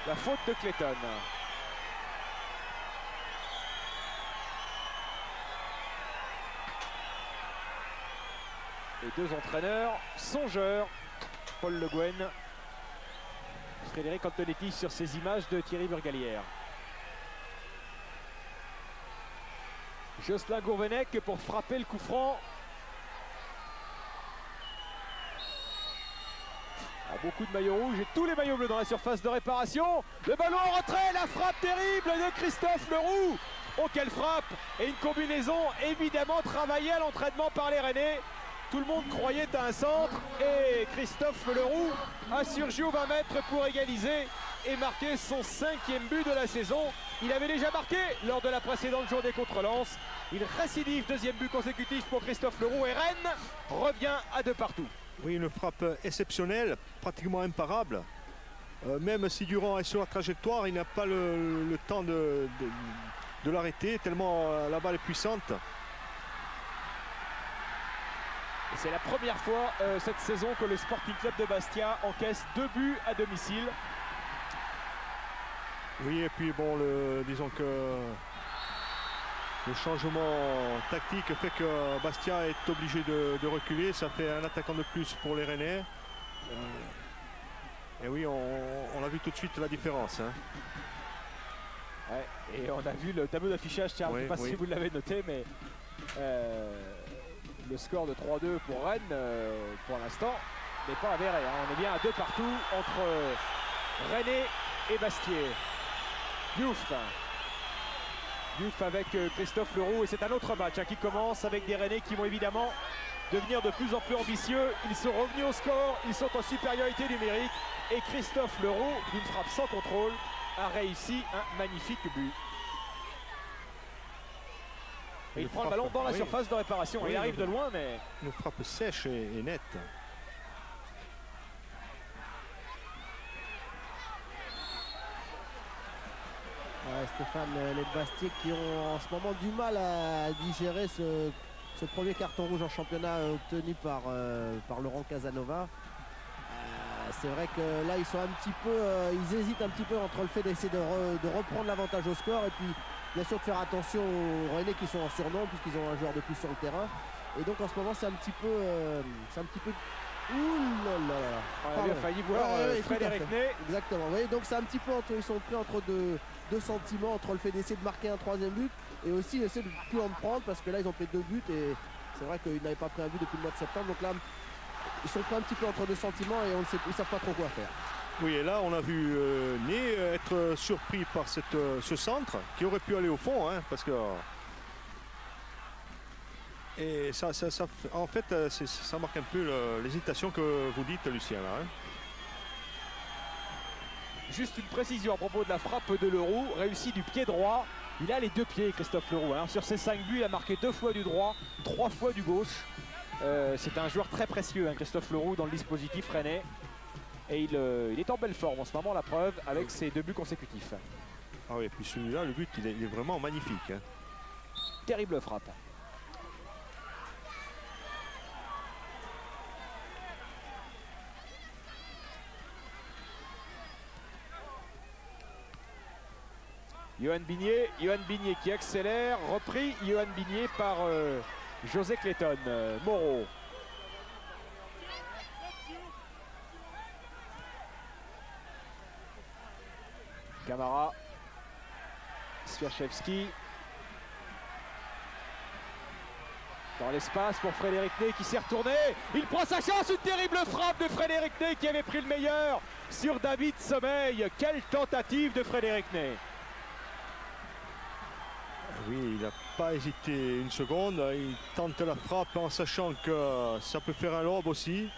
la faute de Clayton. Les deux entraîneurs, songeurs, Paul Le Guen, Frédéric Antonetti sur ces images de Thierry Burgalière. Jocelyn Gourvenec pour frapper le coup franc. Beaucoup de maillots rouges et tous les maillots bleus dans la surface de réparation. Le ballon en retrait, la frappe terrible de Christophe Leroux. Oh quelle frappe! Et une combinaison évidemment travaillée à l'entraînement par les Rennais. Tout le monde croyait à un centre et Christophe Leroux a surgi aux 20 mètres pour égaliser et marquer son 5e but de la saison. Il avait déjà marqué lors de la précédente journée contre Lens. Il récidive, 2e but consécutif pour Christophe Leroux et Rennes revient à 2 partout. Oui, une frappe exceptionnelle, pratiquement imparable. Même si Durand est sur la trajectoire, il n'a pas le temps de l'arrêter, tellement la balle est puissante. C'est la première fois cette saison que le Sporting Club de Bastia encaisse 2 buts à domicile. Oui, et puis bon, disons que le changement tactique fait que Bastia est obligé de reculer. Ça fait un attaquant de plus pour les Rennais. Et oui, on a vu tout de suite la différence. Hein. Ouais, et on a vu le tableau d'affichage, tiens, je ne sais pas si vous l'avez noté, mais le score de 3-2 pour Rennes, pour l'instant, n'est pas avéré. Hein. On est bien à 2 partout entre Rennais et Bastier. Diouf avec Christophe Leroux, et c'est un autre match hein, qui commence avec des Rennais qui vont évidemment devenir de plus en plus ambitieux. Ils sont revenus au score, ils sont en supériorité numérique et Christophe Leroux, d'une frappe sans contrôle, a réussi un magnifique but. Et il prend le ballon dans la surface de réparation. Il arrive de loin, mais... Une frappe sèche et nette. Ouais, Stéphane, les Bastiais qui ont en ce moment du mal à digérer ce premier carton rouge en championnat obtenu par Laurent Casanova. C'est vrai que là ils sont un petit peu, ils hésitent un petit peu entre le fait d'essayer de reprendre l'avantage au score et puis bien sûr de faire attention aux Rennais qui sont en surnom puisqu'ils ont un joueur de plus sur le terrain. Et donc en ce moment c'est un petit peu, ouh là là. On a failli voir Frédéric Ney. Exactement. Oui, donc c'est un petit peu ils sont pris entre deux sentiments, entre le fait d'essayer de marquer un 3e but et aussi essayer de ne plus en prendre parce que là ils ont pris 2 buts et c'est vrai qu'ils n'avaient pas pris un but depuis le mois de septembre. Donc là ils sont pris un petit peu entre 2 sentiments et ils ne savent pas trop quoi faire. Oui, et là on a vu Ney être surpris par ce centre qui aurait pu aller au fond hein, parce que et ça en fait ça marque un peu l'hésitation que vous dites, Lucien là, hein. Juste une précision à propos de la frappe de Leroux, réussie du pied droit. Il a les 2 pieds, Christophe Leroux. Alors, sur ses 5 buts, il a marqué 2 fois du droit, 3 fois du gauche. C'est un joueur très précieux, hein, Christophe Leroux, dans le dispositif rennais. Et il est en belle forme en ce moment, la preuve, avec ses 2 buts consécutifs. Ah oui, et puis celui-là, le but, il est vraiment magnifique. Hein. terrible frappe. Johan Bigné qui accélère, repris Johan Bigné par José Clayton. Moreau. Camara. Swiaczewski. Dans l'espace pour Frédéric Ney qui s'est retourné. Il prend sa chance, une terrible frappe de Frédéric Ney qui avait pris le meilleur sur David Sommeil. Quelle tentative de Frédéric Ney. Oui, il n'a pas hésité une seconde. Il tente la frappe en sachant que ça peut faire un lob aussi,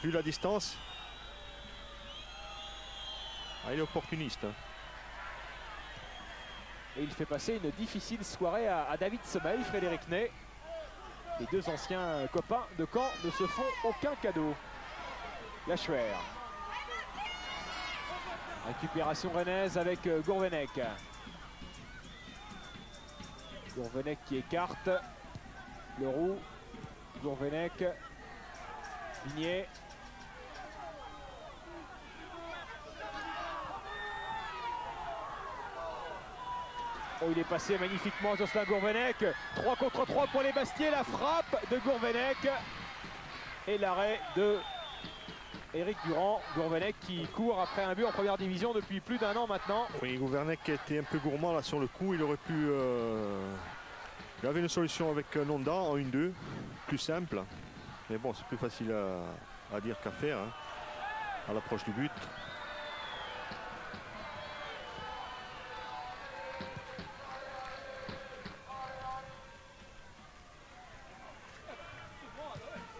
vu la distance. Il est opportuniste. Et il fait passer une difficile soirée à David Sommeil, Frédéric Ney. Les deux anciens copains de Caen ne se font aucun cadeau. Lachuer. Récupération rennaise avec Gourvenec. Gourvenec qui écarte. Leroux. Gourvenec. Bigné. Oh, il est passé magnifiquement Jocelyn Gourvenec. 3 contre 3 pour les Bastiais. La frappe de Gourvenec. Et l'arrêt de Éric Durand. Gourvenec qui court après un but en première division depuis plus d'1 an maintenant. Oui, Gourvenec était un peu gourmand là sur le coup. Il aurait pu... Il avait une solution avec Nonda en 1-2. Plus simple. Mais bon, c'est plus facile à dire qu'à faire. Hein, à l'approche du but.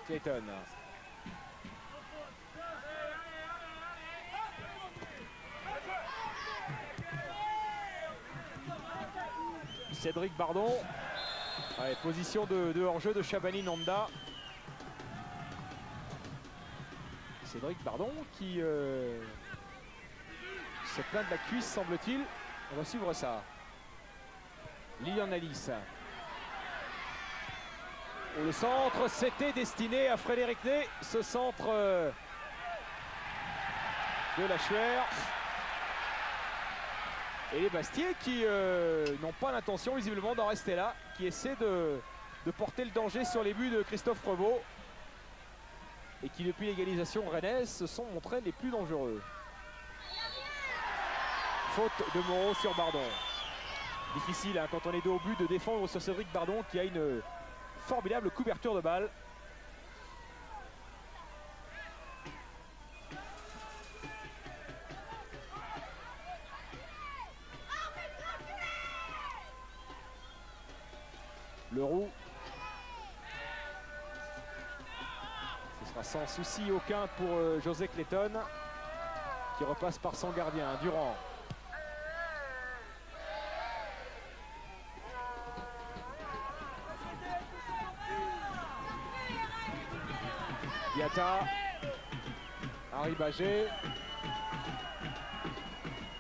Clayton. Cédric Bardon. Allez, position de hors-jeu de Shabani Nonda. Cédric Bardon qui se plaint de la cuisse, semble-t-il. On va suivre ça. Lilian Alice. Le centre, c'était destiné à Frédéric Ney. Ce centre de Lachuer. Et les Bastiais qui n'ont pas l'intention visiblement d'en rester là, qui essaient de porter le danger sur les buts de Christophe Prevost. Et qui depuis l'égalisation rennaise se sont montrés les plus dangereux. Faute de Moreau sur Bardon. Difficile hein, quand on est dos au but de défendre sur Cédric Bardon qui a une formidable couverture de balle. Leroux. Ce sera sans souci aucun pour José Clayton qui repasse par son gardien, Durand. Diatta, Harry Bagé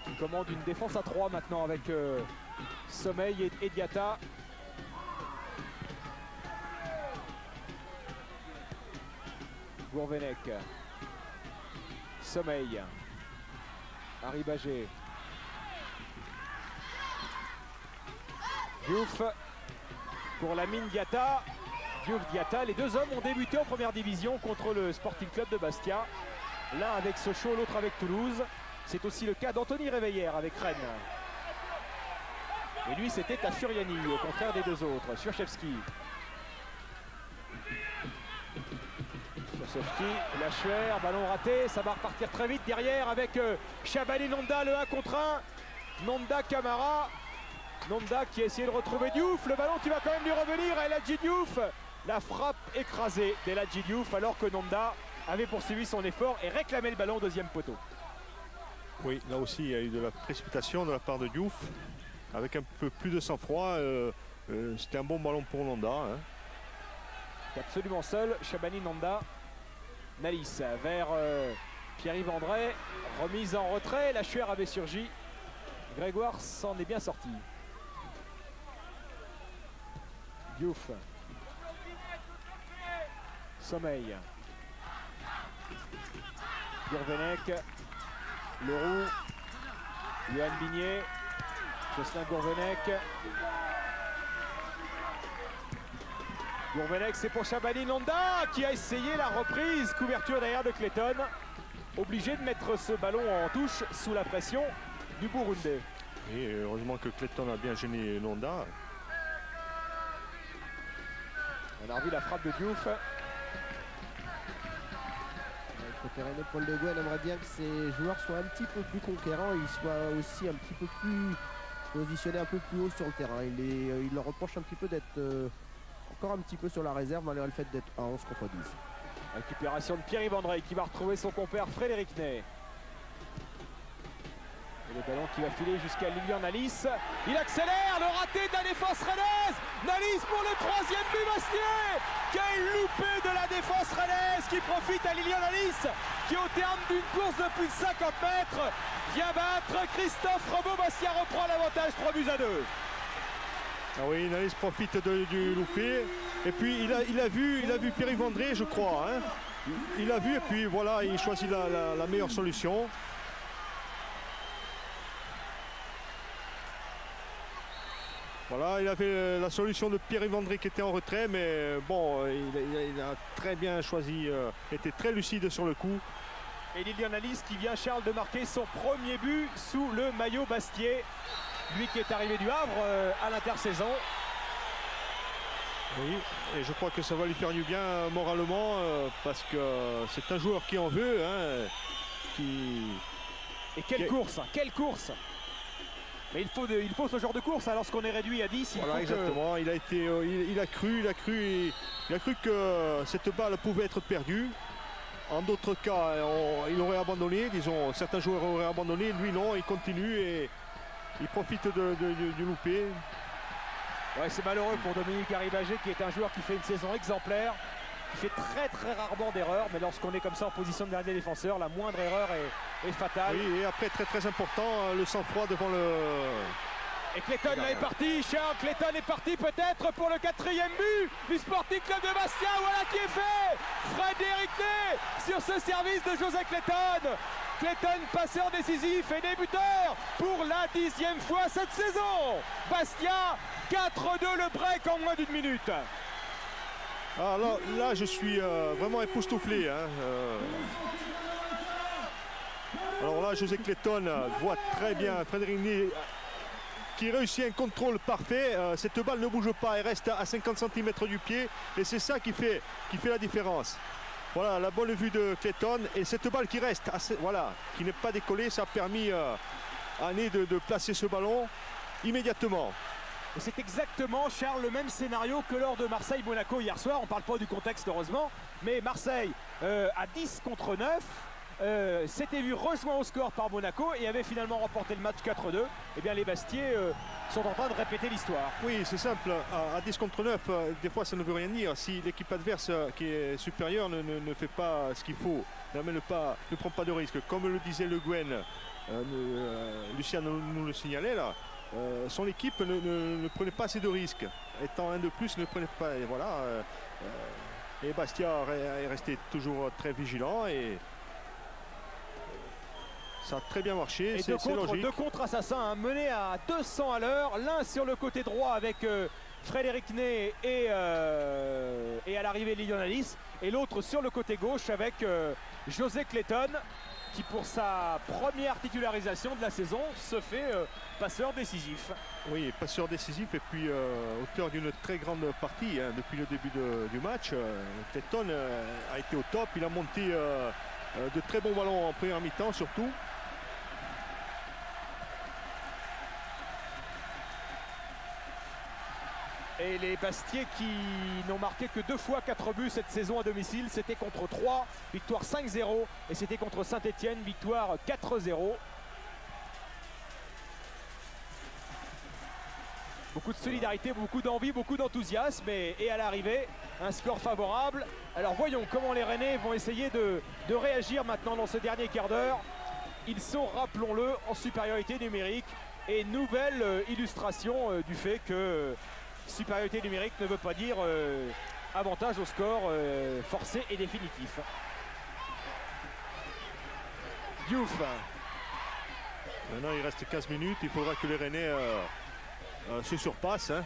qui commande une défense à 3 maintenant avec Sommeil et Diatta. Gourvenec, Sommeil, Harry Bagé, Diouf pour Lamine Diatta. Diouf Diatta, les deux hommes ont débuté en première division contre le Sporting Club de Bastia. L'un avec Sochaux, l'autre avec Toulouse. C'est aussi le cas d'Anthony Réveillère avec Rennes. Et lui, c'était à Furiani, au contraire des deux autres. Swiaczewski. Swiaczewski, Lachuer, ballon raté. Ça va repartir très vite derrière avec Shabani Nonda, le 1 contre 1. Nonda Camara. Nonda qui a essayé de retrouver Diouf. Le ballon qui va quand même lui revenir à El Hadji Diouf. La frappe écrasée d'El Hadji Diouf alors que Nonda avait poursuivi son effort et réclamait le ballon au deuxième poteau. Oui, là aussi il y a eu de la précipitation de la part de Diouf. Avec un peu plus de sang-froid, c'était un bon ballon pour Nonda. Hein. Absolument seul, Shabani Nonda. Nalis vers Pierre-Yves André. Remise en retrait, Lachuer avait surgi. Grégoire s'en est bien sorti. Diouf. Sommeil. Gourvenec. Leroux. Johan Bigné. Jocelyn Gourvenec. Gourvenec, c'est pour Chabani Nonda qui a essayé la reprise. Couverture derrière de Clayton. Obligé de mettre ce ballon en touche sous la pression du Burundais. Et heureusement que Clayton a bien gêné Nonda. On a revu la frappe de Diouf. Côté Rennais, Paul Le Guen aimerait bien que ses joueurs soient un petit peu plus conquérants, ils soient aussi un petit peu plus positionnés un peu plus haut sur le terrain. Il leur reproche un petit peu d'être encore un petit peu sur la réserve malgré le fait d'être à 11 contre 10. Récupération de Pierre-Yves André qui va retrouver son compère Frédéric Ney. Et le ballon qui va filer jusqu'à Lilian Nalis. Il accélère, le raté de la défense rennaise. Nalis pour le 3e but Bastiais. Quel loupé de la défense rennaise qui profite à Lilian Nalis qui au terme d'une course de plus de 50 mètres vient battre Christophe Robot. Bastia reprend l'avantage 3-2. Ah oui, Nalis profite du loupé. Et puis il a vu Pierre-Yves André, je crois. Hein. Il a vu et puis voilà, il choisit la meilleure solution. Voilà, il avait la solution de Pierre-Yves André qui était en retrait, mais bon, il a très bien choisi, était très lucide sur le coup. Et Lilian Nalis qui vient, Charles, de marquer son premier but sous le maillot Bastiais. Lui qui est arrivé du Havre à l'intersaison. Oui, et je crois que ça va lui faire du bien moralement parce que c'est un joueur qui en veut. Hein, Et quelle course, quelle course! Mais il faut ce genre de course lorsqu'on est réduit à 10. Voilà, exactement. Il a cru que cette balle pouvait être perdue. En d'autres cas, il aurait abandonné. Disons, certains joueurs auraient abandonné. Lui, non, il continue et il profite du loupé. Ouais, c'est malheureux pour Dominique Arribagé qui est un joueur qui fait une saison exemplaire, qui fait très rarement d'erreurs, mais lorsqu'on est comme ça en position de dernier défenseur, la moindre erreur est fatale. Oui, et après très important, le sang-froid devant le... Et Clayton là est parti, Charles, Clayton est parti peut-être pour le 4e but du Sporting Club de Bastia. Voilà qui est fait. Frédéric Ney sur ce service de José Clayton. Clayton, passeur décisif et débuteur pour la 10e fois cette saison. Bastia, 4-2 le break en moins d'une minute. Alors là, je suis vraiment époustouflé. Hein, Alors là, José Clayton voit très bien Frédéric Ney qui réussit un contrôle parfait. Cette balle ne bouge pas, elle reste à 50 cm du pied et c'est ça qui fait la différence. Voilà la bonne vue de Clayton et cette balle qui reste, qui n'est pas décollée, ça a permis à Ney de placer ce ballon immédiatement. Et c'est exactement, Charles, le même scénario que lors de Marseille-Monaco hier soir. On ne parle pas du contexte heureusement, mais Marseille à 10 contre 9 s'était vu rejoint au score par Monaco et avait finalement remporté le match 4-2. Et bien les Bastiais sont en train de répéter l'histoire. Oui, c'est simple, à 10 contre 9, des fois ça ne veut rien dire. Si l'équipe adverse qui est supérieure ne fait pas ce qu'il faut, ne prend pas de risque, comme le disait Le Guen, Lucien nous le signalait là, son équipe ne prenait pas assez de risques. Étant un de plus, ne prenait pas. Et voilà. Et Bastia est resté toujours très vigilant et ça a très bien marché. C'est logique. Deux contre-assassins menés à 200 à l'heure. L'un sur le côté droit avec Frédéric Ney et à l'arrivée Lilian Nalis. Et l'autre sur le côté gauche avec José Clayton, qui pour sa première titularisation de la saison se fait passeur décisif. Oui, passeur décisif et puis auteur d'une très grande partie depuis le début du match. Clayton a été au top, il a monté de très bons ballons en première mi-temps surtout. Et les Bastiais qui n'ont marqué que 2 fois 4 buts cette saison à domicile, c'était contre 3, victoire 5-0, et c'était contre Saint-Etienne, victoire 4-0. Beaucoup de solidarité, beaucoup d'envie, beaucoup d'enthousiasme et à l'arrivée, un score favorable. Alors voyons comment les Rennais vont essayer de réagir maintenant dans ce dernier quart d'heure. Ils sont, rappelons-le, en supériorité numérique et nouvelle illustration du fait que supériorité numérique ne veut pas dire avantage au score forcé et définitif. Diouf. Maintenant, il reste 15 minutes. Il faudra que les Rennais se surpassent. Hein.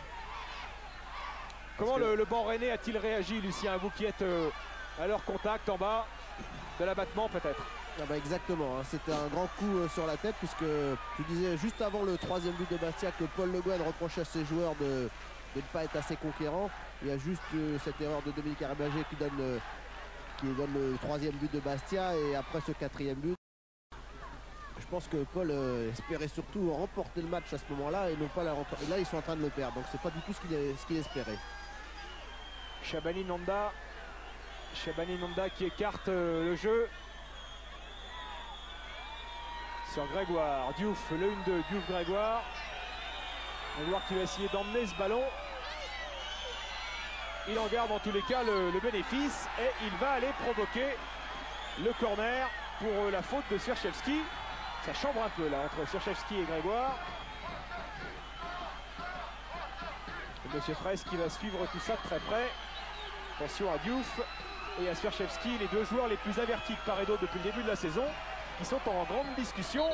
Comment le banc rennais a-t-il réagi, Lucien? Vous qui êtes à leur contact en bas de l'abattement peut-être? Ah bah exactement, hein. C'était un grand coup sur la tête puisque tu disais juste avant le 3e but de Bastia que Paul Le Guen reprochait à ses joueurs de ne pas être assez conquérants. Il y a juste cette erreur de Dominique Arabagé qui donne le 3e but de Bastia, et après ce 4e but, je pense que Paul espérait surtout remporter le match à ce moment-là et non pas la remporter. Et là ils sont en train de le perdre, donc c'est pas du tout ce qu'il espérait. Shabani Nanda qui écarte le jeu sur Grégoire. Diouf, le 1-2, Diouf-Grégoire. Grégoire qui va essayer d'emmener ce ballon. Il en garde en tous les cas le bénéfice et il va aller provoquer le corner pour la faute de Sierchevski. Ça chambre un peu là entre Sierchevski et Grégoire. Et Monsieur Fraisse qui va suivre tout ça de très près. Attention à Diouf et à Sierchevski, les deux joueurs les plus avertis de part et d'autre depuis le début de la saison, qui sont en grande discussion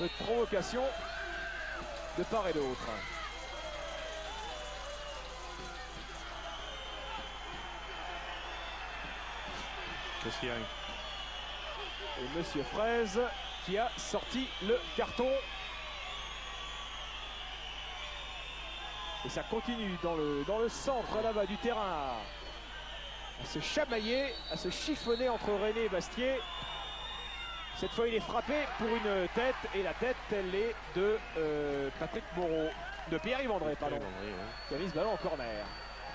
de provocation de part et d'autre. Qu'est-ce qu'il y a? Et Monsieur Fraise qui a sorti le carton. Et ça continue dans le centre là-bas du terrain à se chamailler, à se chiffonner entre Rennais et Bastier. Cette fois il est frappé pour une tête, et la tête elle est de Patrick Moreau, de Pierre-Yves André, pardon, qui a mis ce ballon en corner.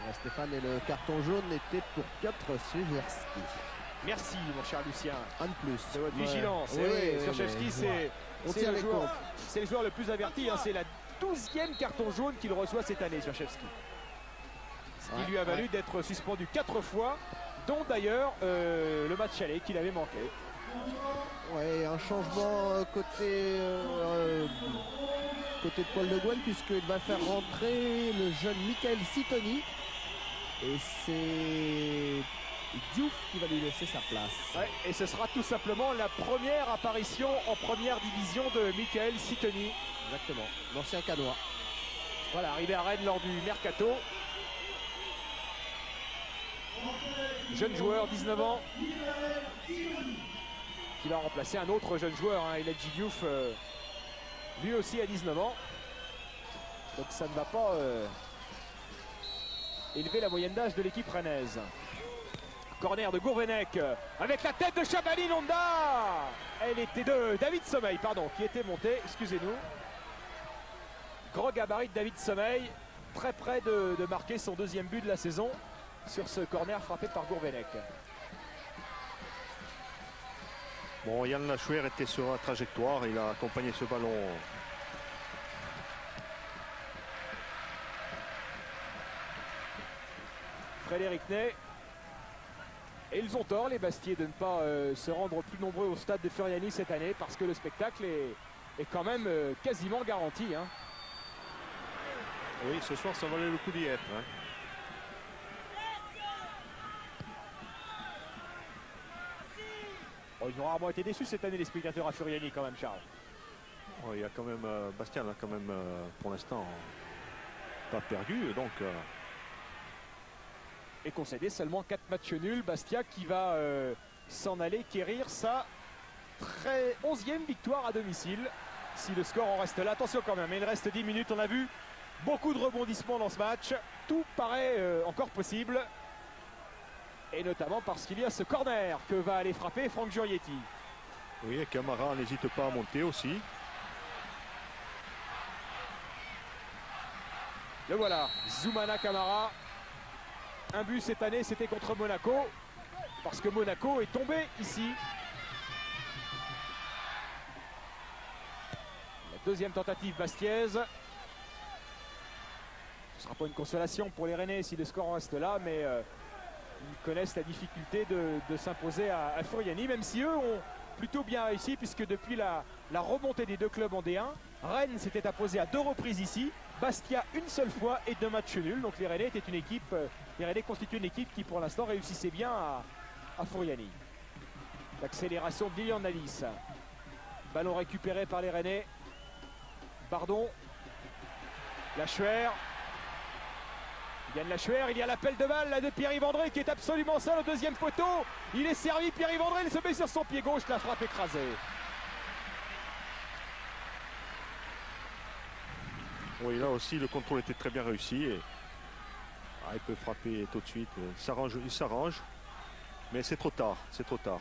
Ouais, Stéphane, et le carton jaune était pour Piotr Sierchevski. Merci mon cher Lucien. Un de plus. De votre vigilance. Oui, Et oui, Sierchevski, on tient les comptes. c'est le joueur le plus averti, hein. C'est la 12e carton jaune qu'il reçoit cette année, Sierchevski. Ce qui lui a valu d'être suspendu 4 fois, dont d'ailleurs le match aller qu'il avait manqué. Ouais, un changement côté de Paul Le Guen, puisqu'il va faire rentrer le jeune Michael Sitoni. Et c'est Diouf qui va lui laisser sa place. Ouais, et ce sera tout simplement la première apparition en première division de Michael Sitoni. Exactement, l'ancien Canois. Voilà, arrivé à Rennes lors du Mercato. Jeune joueur, 19 ans, qui va remplacer un autre jeune joueur, hein, Eladji Diouf, lui aussi à 19 ans. Donc ça ne va pas élever la moyenne d'âge de l'équipe rennaise. Corner de Gourvenec avec la tête de Shabani Nanda. Elle était de David Sommeil, pardon, qui était monté, excusez-nous. Gros gabarit de David Sommeil, très près de marquer son 2e but de la saison sur ce corner frappé par Gourvenec. Bon, Yann Lachouer était sur la trajectoire, il a accompagné ce ballon. Frédéric Ney. Et ils ont tort, les Bastiers, de ne pas se rendre plus nombreux au stade de Furiani cette année, parce que le spectacle est quand même quasiment garanti. Hein. Oui, ce soir, ça valait le coup d'y être. Hein. Bon, ils ont rarement été déçus cette année, les spectateurs à Furiani, quand même, Charles. Oh, il y a quand même, Bastia n'a quand même, pour l'instant, pas perdu, donc... Et concédé seulement 4 matchs nuls. Bastia qui va s'en aller quérir sa 11e victoire à domicile. Si le score en reste là, attention quand même, mais il reste 10 minutes. On a vu beaucoup de rebondissements dans ce match. Tout paraît encore possible. Et notamment parce qu'il y a ce corner que va aller frapper Franck Giorietti. Oui, et Camara n'hésite pas à monter aussi. Le voilà, Zoumana Camara. Un but cette année, c'était contre Monaco, parce que Monaco est tombé ici. La 2e tentative bastiaise. Ce ne sera pas une consolation pour les Rennais si le score en reste là, mais ils connaissent la difficulté de s'imposer à Furiani, même si eux plutôt bien réussi puisque depuis la remontée des deux clubs en D1, Rennes s'était imposé à 2 reprises ici, Bastia une seule fois et 2 matchs nuls. Donc les Rennais étaient une équipe, les Rennais constituaient une équipe qui pour l'instant réussissait bien à Fouriani. L'accélération de Lilian Nalis. Ballon récupéré par les Rennais. Bardon. Lachuer. Yann Lachuer, il y a l'appel de balle là, de Pierre-Yves André qui est absolument seul au deuxième poteau. Il est servi, Pierre-Yves André, il se met sur son pied gauche, la frappe écrasée. Oui, là aussi, le contrôle était très bien réussi. Et... il peut frapper tout de suite. Il s'arrange. Mais c'est trop tard. C'est trop tard.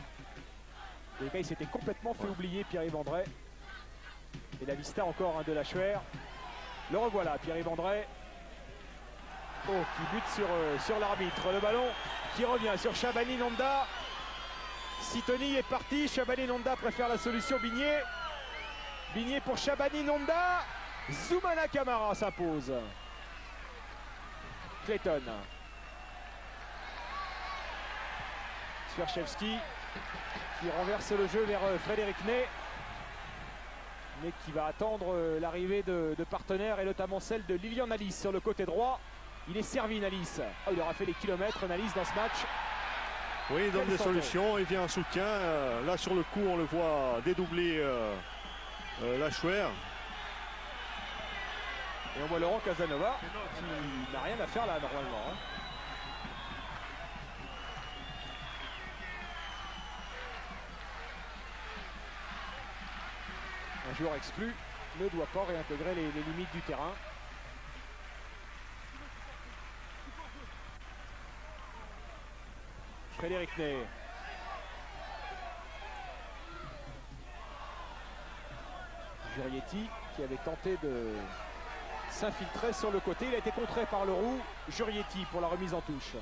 Le gars, il s'était complètement fait oublier, Pierre-Yves André. Et la vista encore de Lachuer. Le revoilà, Pierre-Yves André. Oh, qui bute sur l'arbitre. Le ballon qui revient sur Shabani Nonda. Sitoni est parti. Shabani Nonda préfère la solution Bigné. Bigné pour Shabani Nonda. Zoumana Camara s'impose. Clayton. Swerchevski qui renverse le jeu vers Frédéric Ney. Mais qui va attendre l'arrivée de partenaires et notamment celle de Lilian Nalis sur le côté droit. Il est servi Nalis. Il aura fait les kilomètres Nalis dans ce match. Oui, il donne des solutions, il vient en soutien. Là sur le coup on le voit dédoubler Lachuer. Et on voit Laurent Casanova qui n'a rien à faire là normalement. Un joueur exclu ne doit pas réintégrer les limites du terrain. Frédéric Ney. Jurietti qui avait tenté de s'infiltrer sur le côté. Il a été contré par Leroux. Jurietti pour la remise en touche.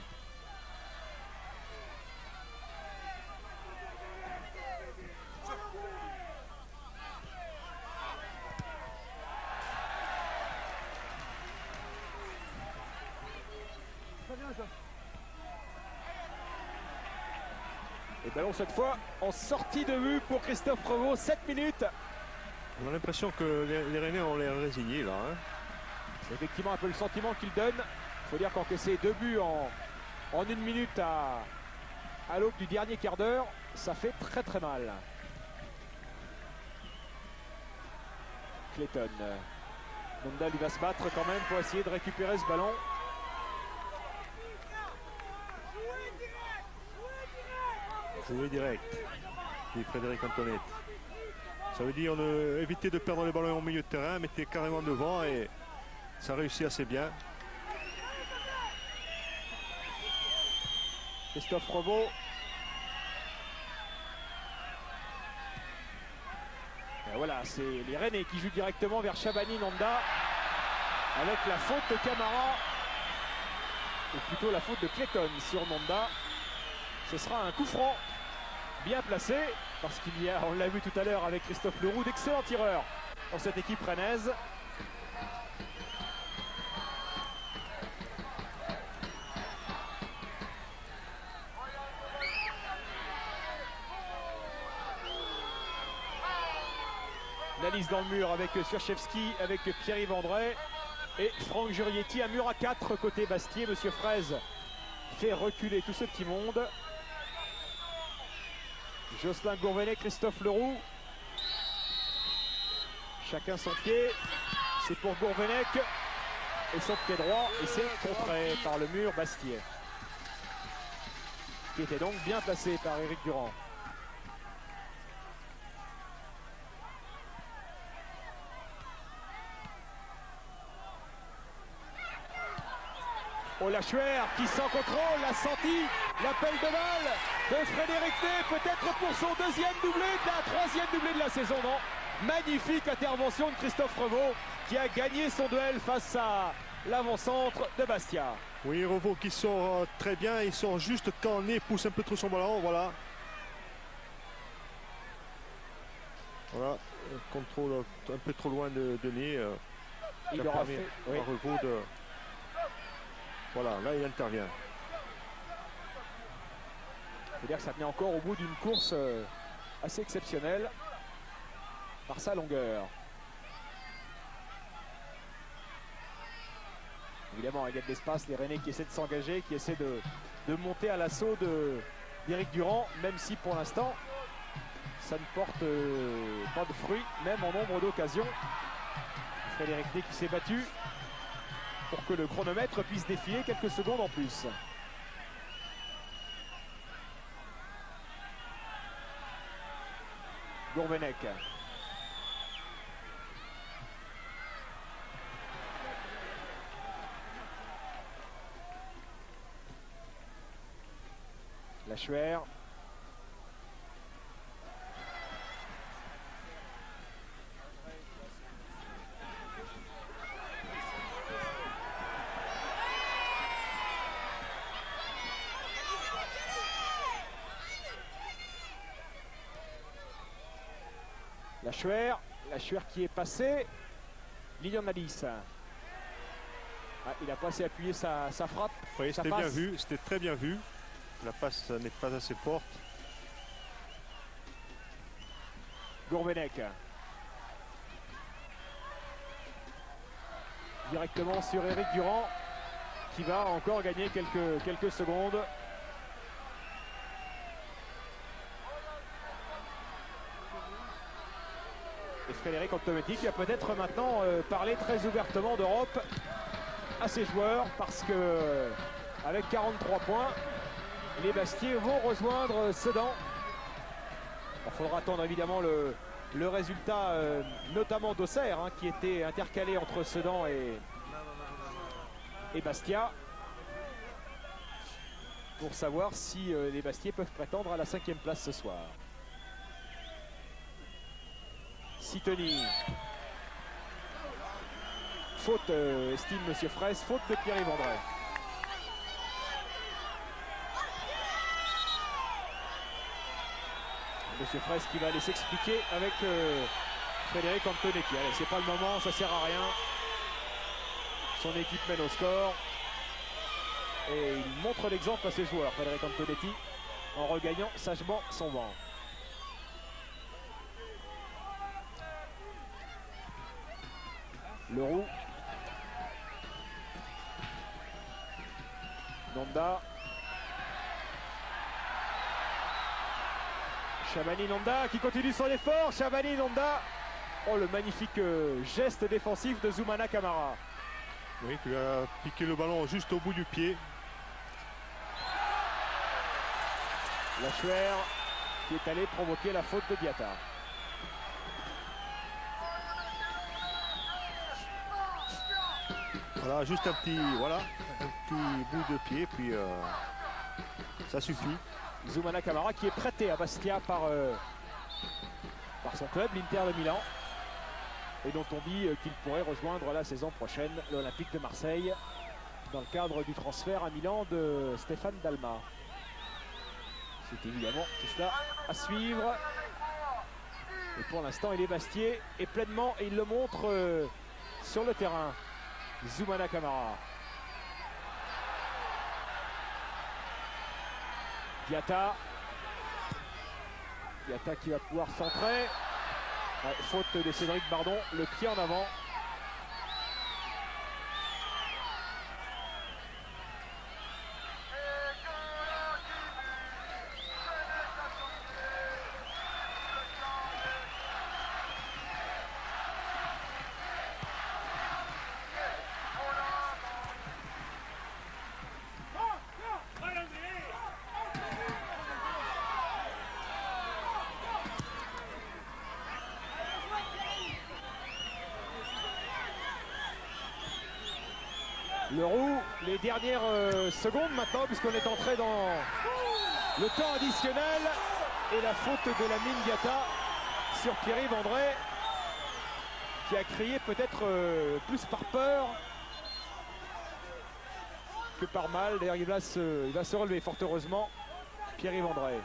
Et ballon cette fois en sortie de vue pour Christophe Revaux, 7 minutes. On a l'impression que les Rennais ont l'air résignés là. C'est effectivement un peu le sentiment qu'il donne. Il faut dire qu'encaisser 2 buts en 1 minute à l'aube du dernier quart d'heure, ça fait très très mal. Clayton. Nonda lui va se battre quand même pour essayer de récupérer ce ballon. Jouer direct, dit Frédéric Antoinette. Ça veut dire éviter de perdre les ballons au milieu de terrain, mettez carrément devant et ça réussit assez bien. Christophe Revaux. Et voilà, c'est les Rennais qui jouent directement vers Shabani Nonda avec la faute de Camara, ou plutôt la faute de Clayton sur Nonda. Ce sera un coup franc bien placé parce qu'il y a, on l'a vu tout à l'heure avec Christophe Leroux, d'excellents tireurs dans cette équipe rennaise. Nalis dans le mur avec Swerchevski, avec Pierre-Yves André et Franck Jurietti. Un mur à 4 côté Bastier. Monsieur Fraise fait reculer tout ce petit monde. Jocelyn Gourvenec, Christophe Leroux. Chacun son pied. C'est pour Gourvenec et son pied droit. Et c'est contré par le mur Bastier, qui était donc bien placé par Éric Durand. Oh, Lachuer qui sans contrôle a senti l'appel de balle de Frédéric Ney, peut-être pour son deuxième doublé, de la troisième doublé de la saison, non. Magnifique intervention de Christophe Revaux qui a gagné son duel face à l'avant-centre de Bastia. Oui, Revaux qui sort très bien, il sort juste quand Ney pousse un peu trop son ballon, voilà. Voilà, contrôle un peu trop loin de Ney. Il aura fait à Revaux de... Voilà, là il intervient. Il faut dire que ça tenait encore au bout d'une course assez exceptionnel par sa longueur. Évidemment, il y a de l'espace, les Rennais qui essaient de s'engager, qui essaient de monter à l'assaut d'Éric Durand, même si pour l'instant, ça ne porte pas de fruits, même en nombre d'occasions. Frédéric Ney qui s'est battu pour que le chronomètre puisse défiler quelques secondes en plus. Gourvenec. Lachuer. Lachuer qui est passé. Lilian Malice. Ah, il n'a pas assez appuyé sa frappe. Oui, c'était bien vu, c'était très bien vu. La passe n'est pas assez forte. Gourvenec. Directement sur Éric Durand qui va encore gagner quelques secondes. Et Frédéric Antonetti qui va peut-être maintenant parler très ouvertement d'Europe à ses joueurs parce que avec 43 points, les Bastiais vont rejoindre Sedan. Il faudra attendre évidemment le résultat, notamment d'Auxerre, qui était intercalé entre Sedan et Bastia, pour savoir si les Bastiais peuvent prétendre à la 5e place ce soir. Sittoni. Faute, estime Monsieur Fraisse, faute de Pierre-Yves André. Monsieur Fraisse qui va aller s'expliquer avec Frédéric Antonetti. Allez, c'est pas le moment, ça sert à rien. Son équipe mène au score. Et il montre l'exemple à ses joueurs, Frédéric Antonetti, en regagnant sagement son banc. Leroux. Nonda. Chabani-Nonda qui continue son effort. Chabani-Nonda. Oh, le magnifique geste défensif de Zoumana Camara. Oui, qui a piqué le ballon juste au bout du pied. Lachuer qui est allé provoquer la faute de Diatta. Voilà, juste un petit bout de pied, puis ça suffit. Zoumana Camara qui est prêté à Bastia par son club, l'Inter de Milan, et dont on dit qu'il pourrait rejoindre la saison prochaine l'Olympique de Marseille dans le cadre du transfert à Milan de Stéphane Dalma. C'est évidemment tout cela à suivre. Et pour l'instant, il est Bastier et pleinement, et il le montre sur le terrain. Zoumana Camara. Diatta. Diatta qui va pouvoir centrer. Ouais, faute de Cédric Bardon, le pied en avant. Leroux, les dernières secondes maintenant, puisqu'on est entré dans le temps additionnel, et la faute de Lamine Diatta sur Pierre-Yves André, qui a crié peut-être plus par peur que par mal. D'ailleurs, il va se relever fort heureusement, Pierre-Yves André.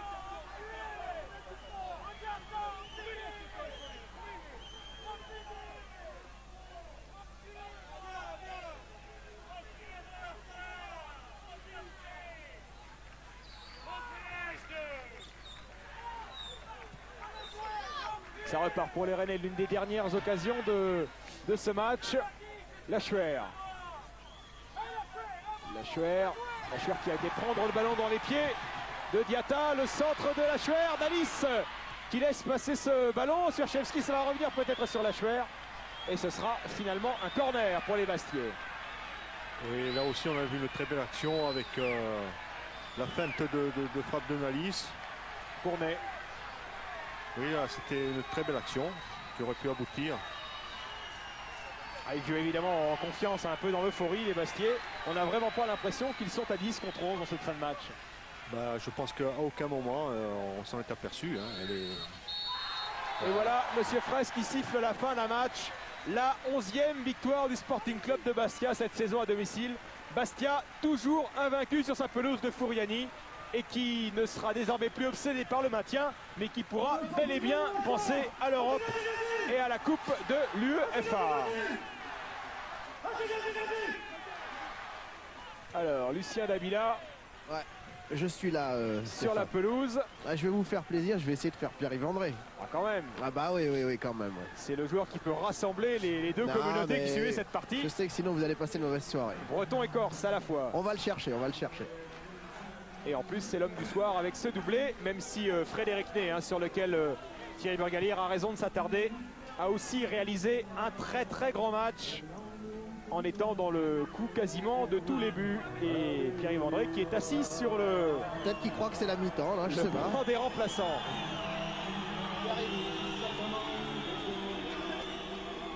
Ça repart pour les Rennais, l'une des dernières occasions de ce match. Lachuer qui a été prendre le ballon dans les pieds de Diatta. Le centre de Lachuer, Dalis qui laisse passer ce ballon. Surchevski, ça va revenir peut-être sur Lachuer. Et ce sera finalement un corner pour les Bastiais. Oui, là aussi on a vu une très belle action avec la feinte de frappe de Nalis. Cournet. Oui, là c'était une très belle action qui aurait pu aboutir. Ils jouent évidemment en confiance, un peu dans l'euphorie, les Bastiais. On n'a vraiment pas l'impression qu'ils sont à 10 contre 11 dans cette fin de match. Bah, je pense qu'à aucun moment on s'en est aperçu. Hein. Et voilà, Monsieur Fraisse qui siffle la fin d'un match. La 11e victoire du Sporting Club de Bastia cette saison à domicile. Bastia toujours invaincu sur sa pelouse de Fouriani et qui ne sera désormais plus obsédé par le maintien, mais qui pourra bel et bien penser à l'Europe et à la Coupe de l'UEFA. Alors, Lucien Dabila. Ouais, je suis là. Sur la pelouse. Je vais vous faire plaisir, je vais essayer de faire Pierre-Yves André. Ah, quand même. Ah bah oui, quand même. Ouais. C'est le joueur qui peut rassembler les deux communautés qui suivaient cette partie. Je sais que sinon vous allez passer une mauvaise soirée. Breton et Corse à la fois. On va le chercher. Et en plus, c'est l'homme du soir avec ce doublé, même si Frédéric Ney, sur lequel Thierry Burgalière a raison de s'attarder, a aussi réalisé un très grand match en étant dans le coup quasiment de tous les buts. Et Pierre-Yves André qui est assis sur le... Peut-être qu'il croit que c'est la mi-temps, là, je sais pas. Banc des remplaçants.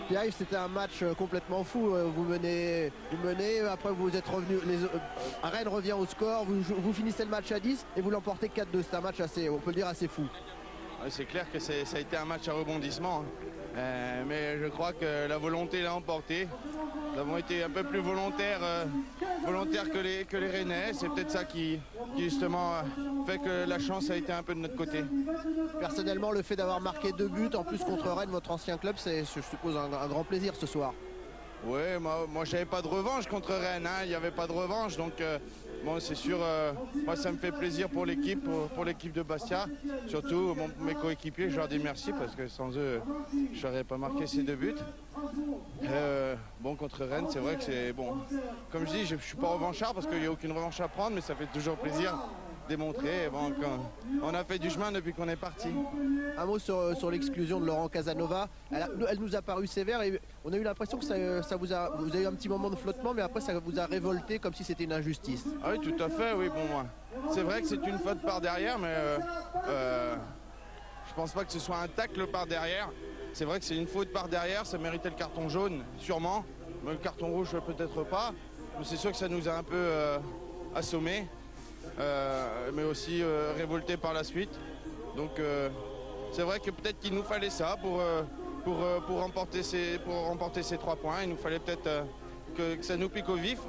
Pierre-Yves, c'était un match complètement fou. Vous menez, après vous êtes revenu. Rennes revient au score, vous finissez le match à 10 et vous l'emportez 4-2. C'est un match assez, on peut le dire, assez fou. Ouais, c'est clair que ça a été un match à rebondissement. Mais je crois que la volonté l'a emporté. Nous avons été un peu plus volontaires que les Rennais. C'est peut-être ça qui justement fait que la chance a été un peu de notre côté. Personnellement, le fait d'avoir marqué 2 buts en plus contre Rennes, votre ancien club, c'est, je suppose, un grand plaisir ce soir. Oui, moi je n'avais pas de revanche contre Rennes. Il n'y avait pas de revanche. Donc bon, c'est sûr, moi ça me fait plaisir pour l'équipe, pour l'équipe de Bastia. Surtout mes coéquipiers, je leur dis merci parce que sans eux, je n'aurais pas marqué ces 2 buts. Bon, contre Rennes, c'est vrai que c'est bon. Comme je dis, je ne suis pas revanchard parce qu'il n'y a aucune revanche à prendre, mais ça fait toujours plaisir de démontrer. Bon, on a fait du chemin depuis qu'on est parti. Un mot sur l'exclusion de Laurent Casanova. Elle nous a paru sévère et on a eu l'impression que vous avez eu un petit moment de flottement, mais après ça vous a révolté comme si c'était une injustice. Ah oui, tout à fait, oui. Bon, c'est vrai que c'est une faute par derrière, mais je pense pas que ce soit un tacle par derrière. C'est vrai que c'est une faute par derrière, ça méritait le carton jaune, sûrement. Mais le carton rouge, peut-être pas. Mais c'est sûr que ça nous a un peu assommés, mais aussi révoltés par la suite. Donc c'est vrai que peut-être qu'il nous fallait ça pour remporter ces 3 points. Il nous fallait peut-être que ça nous pique au vif.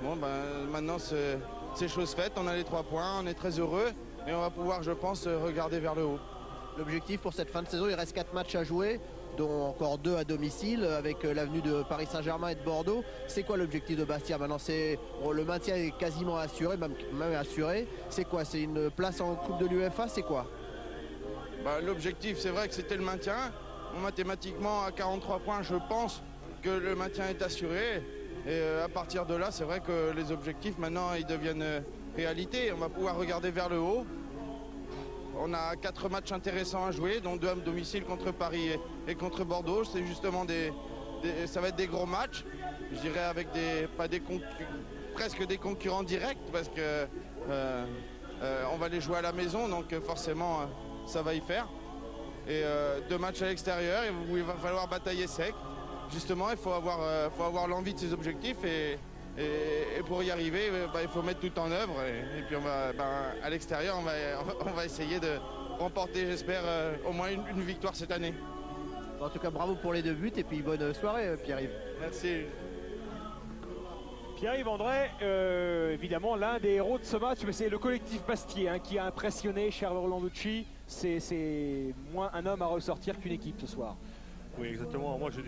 Bon, ben, maintenant c'est chose faite, on a les 3 points, on est très heureux et on va pouvoir, je pense, regarder vers le haut. L'objectif pour cette fin de saison, il reste 4 matchs à jouer, dont encore 2 à domicile avec l'avenue de Paris Saint-Germain et de Bordeaux. C'est quoi l'objectif de Bastia maintenant? Le maintien est quasiment assuré, même assuré. C'est quoi? C'est une place en Coupe de l'UEFA? C'est quoi? L'objectif, c'est vrai que c'était le maintien. Mathématiquement, à 43 points, je pense que le maintien est assuré. Et à partir de là, c'est vrai que les objectifs, maintenant, ils deviennent réalité. On va pouvoir regarder vers le haut. On a 4 matchs intéressants à jouer, dont 2 à domicile contre Paris et contre Bordeaux. C'est justement ça va être des gros matchs. Je dirais avec presque des concurrents directs parce que on va les jouer à la maison, donc forcément ça va y faire. Et 2 matchs à l'extérieur où il va falloir batailler sec. Justement, il faut avoir l'envie de ses objectifs et pour y arriver, il faut mettre tout en œuvre. Et puis à l'extérieur, on va essayer de remporter, j'espère, au moins une victoire cette année. En tout cas, bravo pour les 2 buts et puis bonne soirée, Pierre-Yves. Merci. Pierre-Yves André, évidemment l'un des héros de ce match, mais c'est le collectif Bastier qui a impressionné Charles Orlanducci. C'est moins un homme à ressortir qu'une équipe ce soir. Oui, exactement. Moi,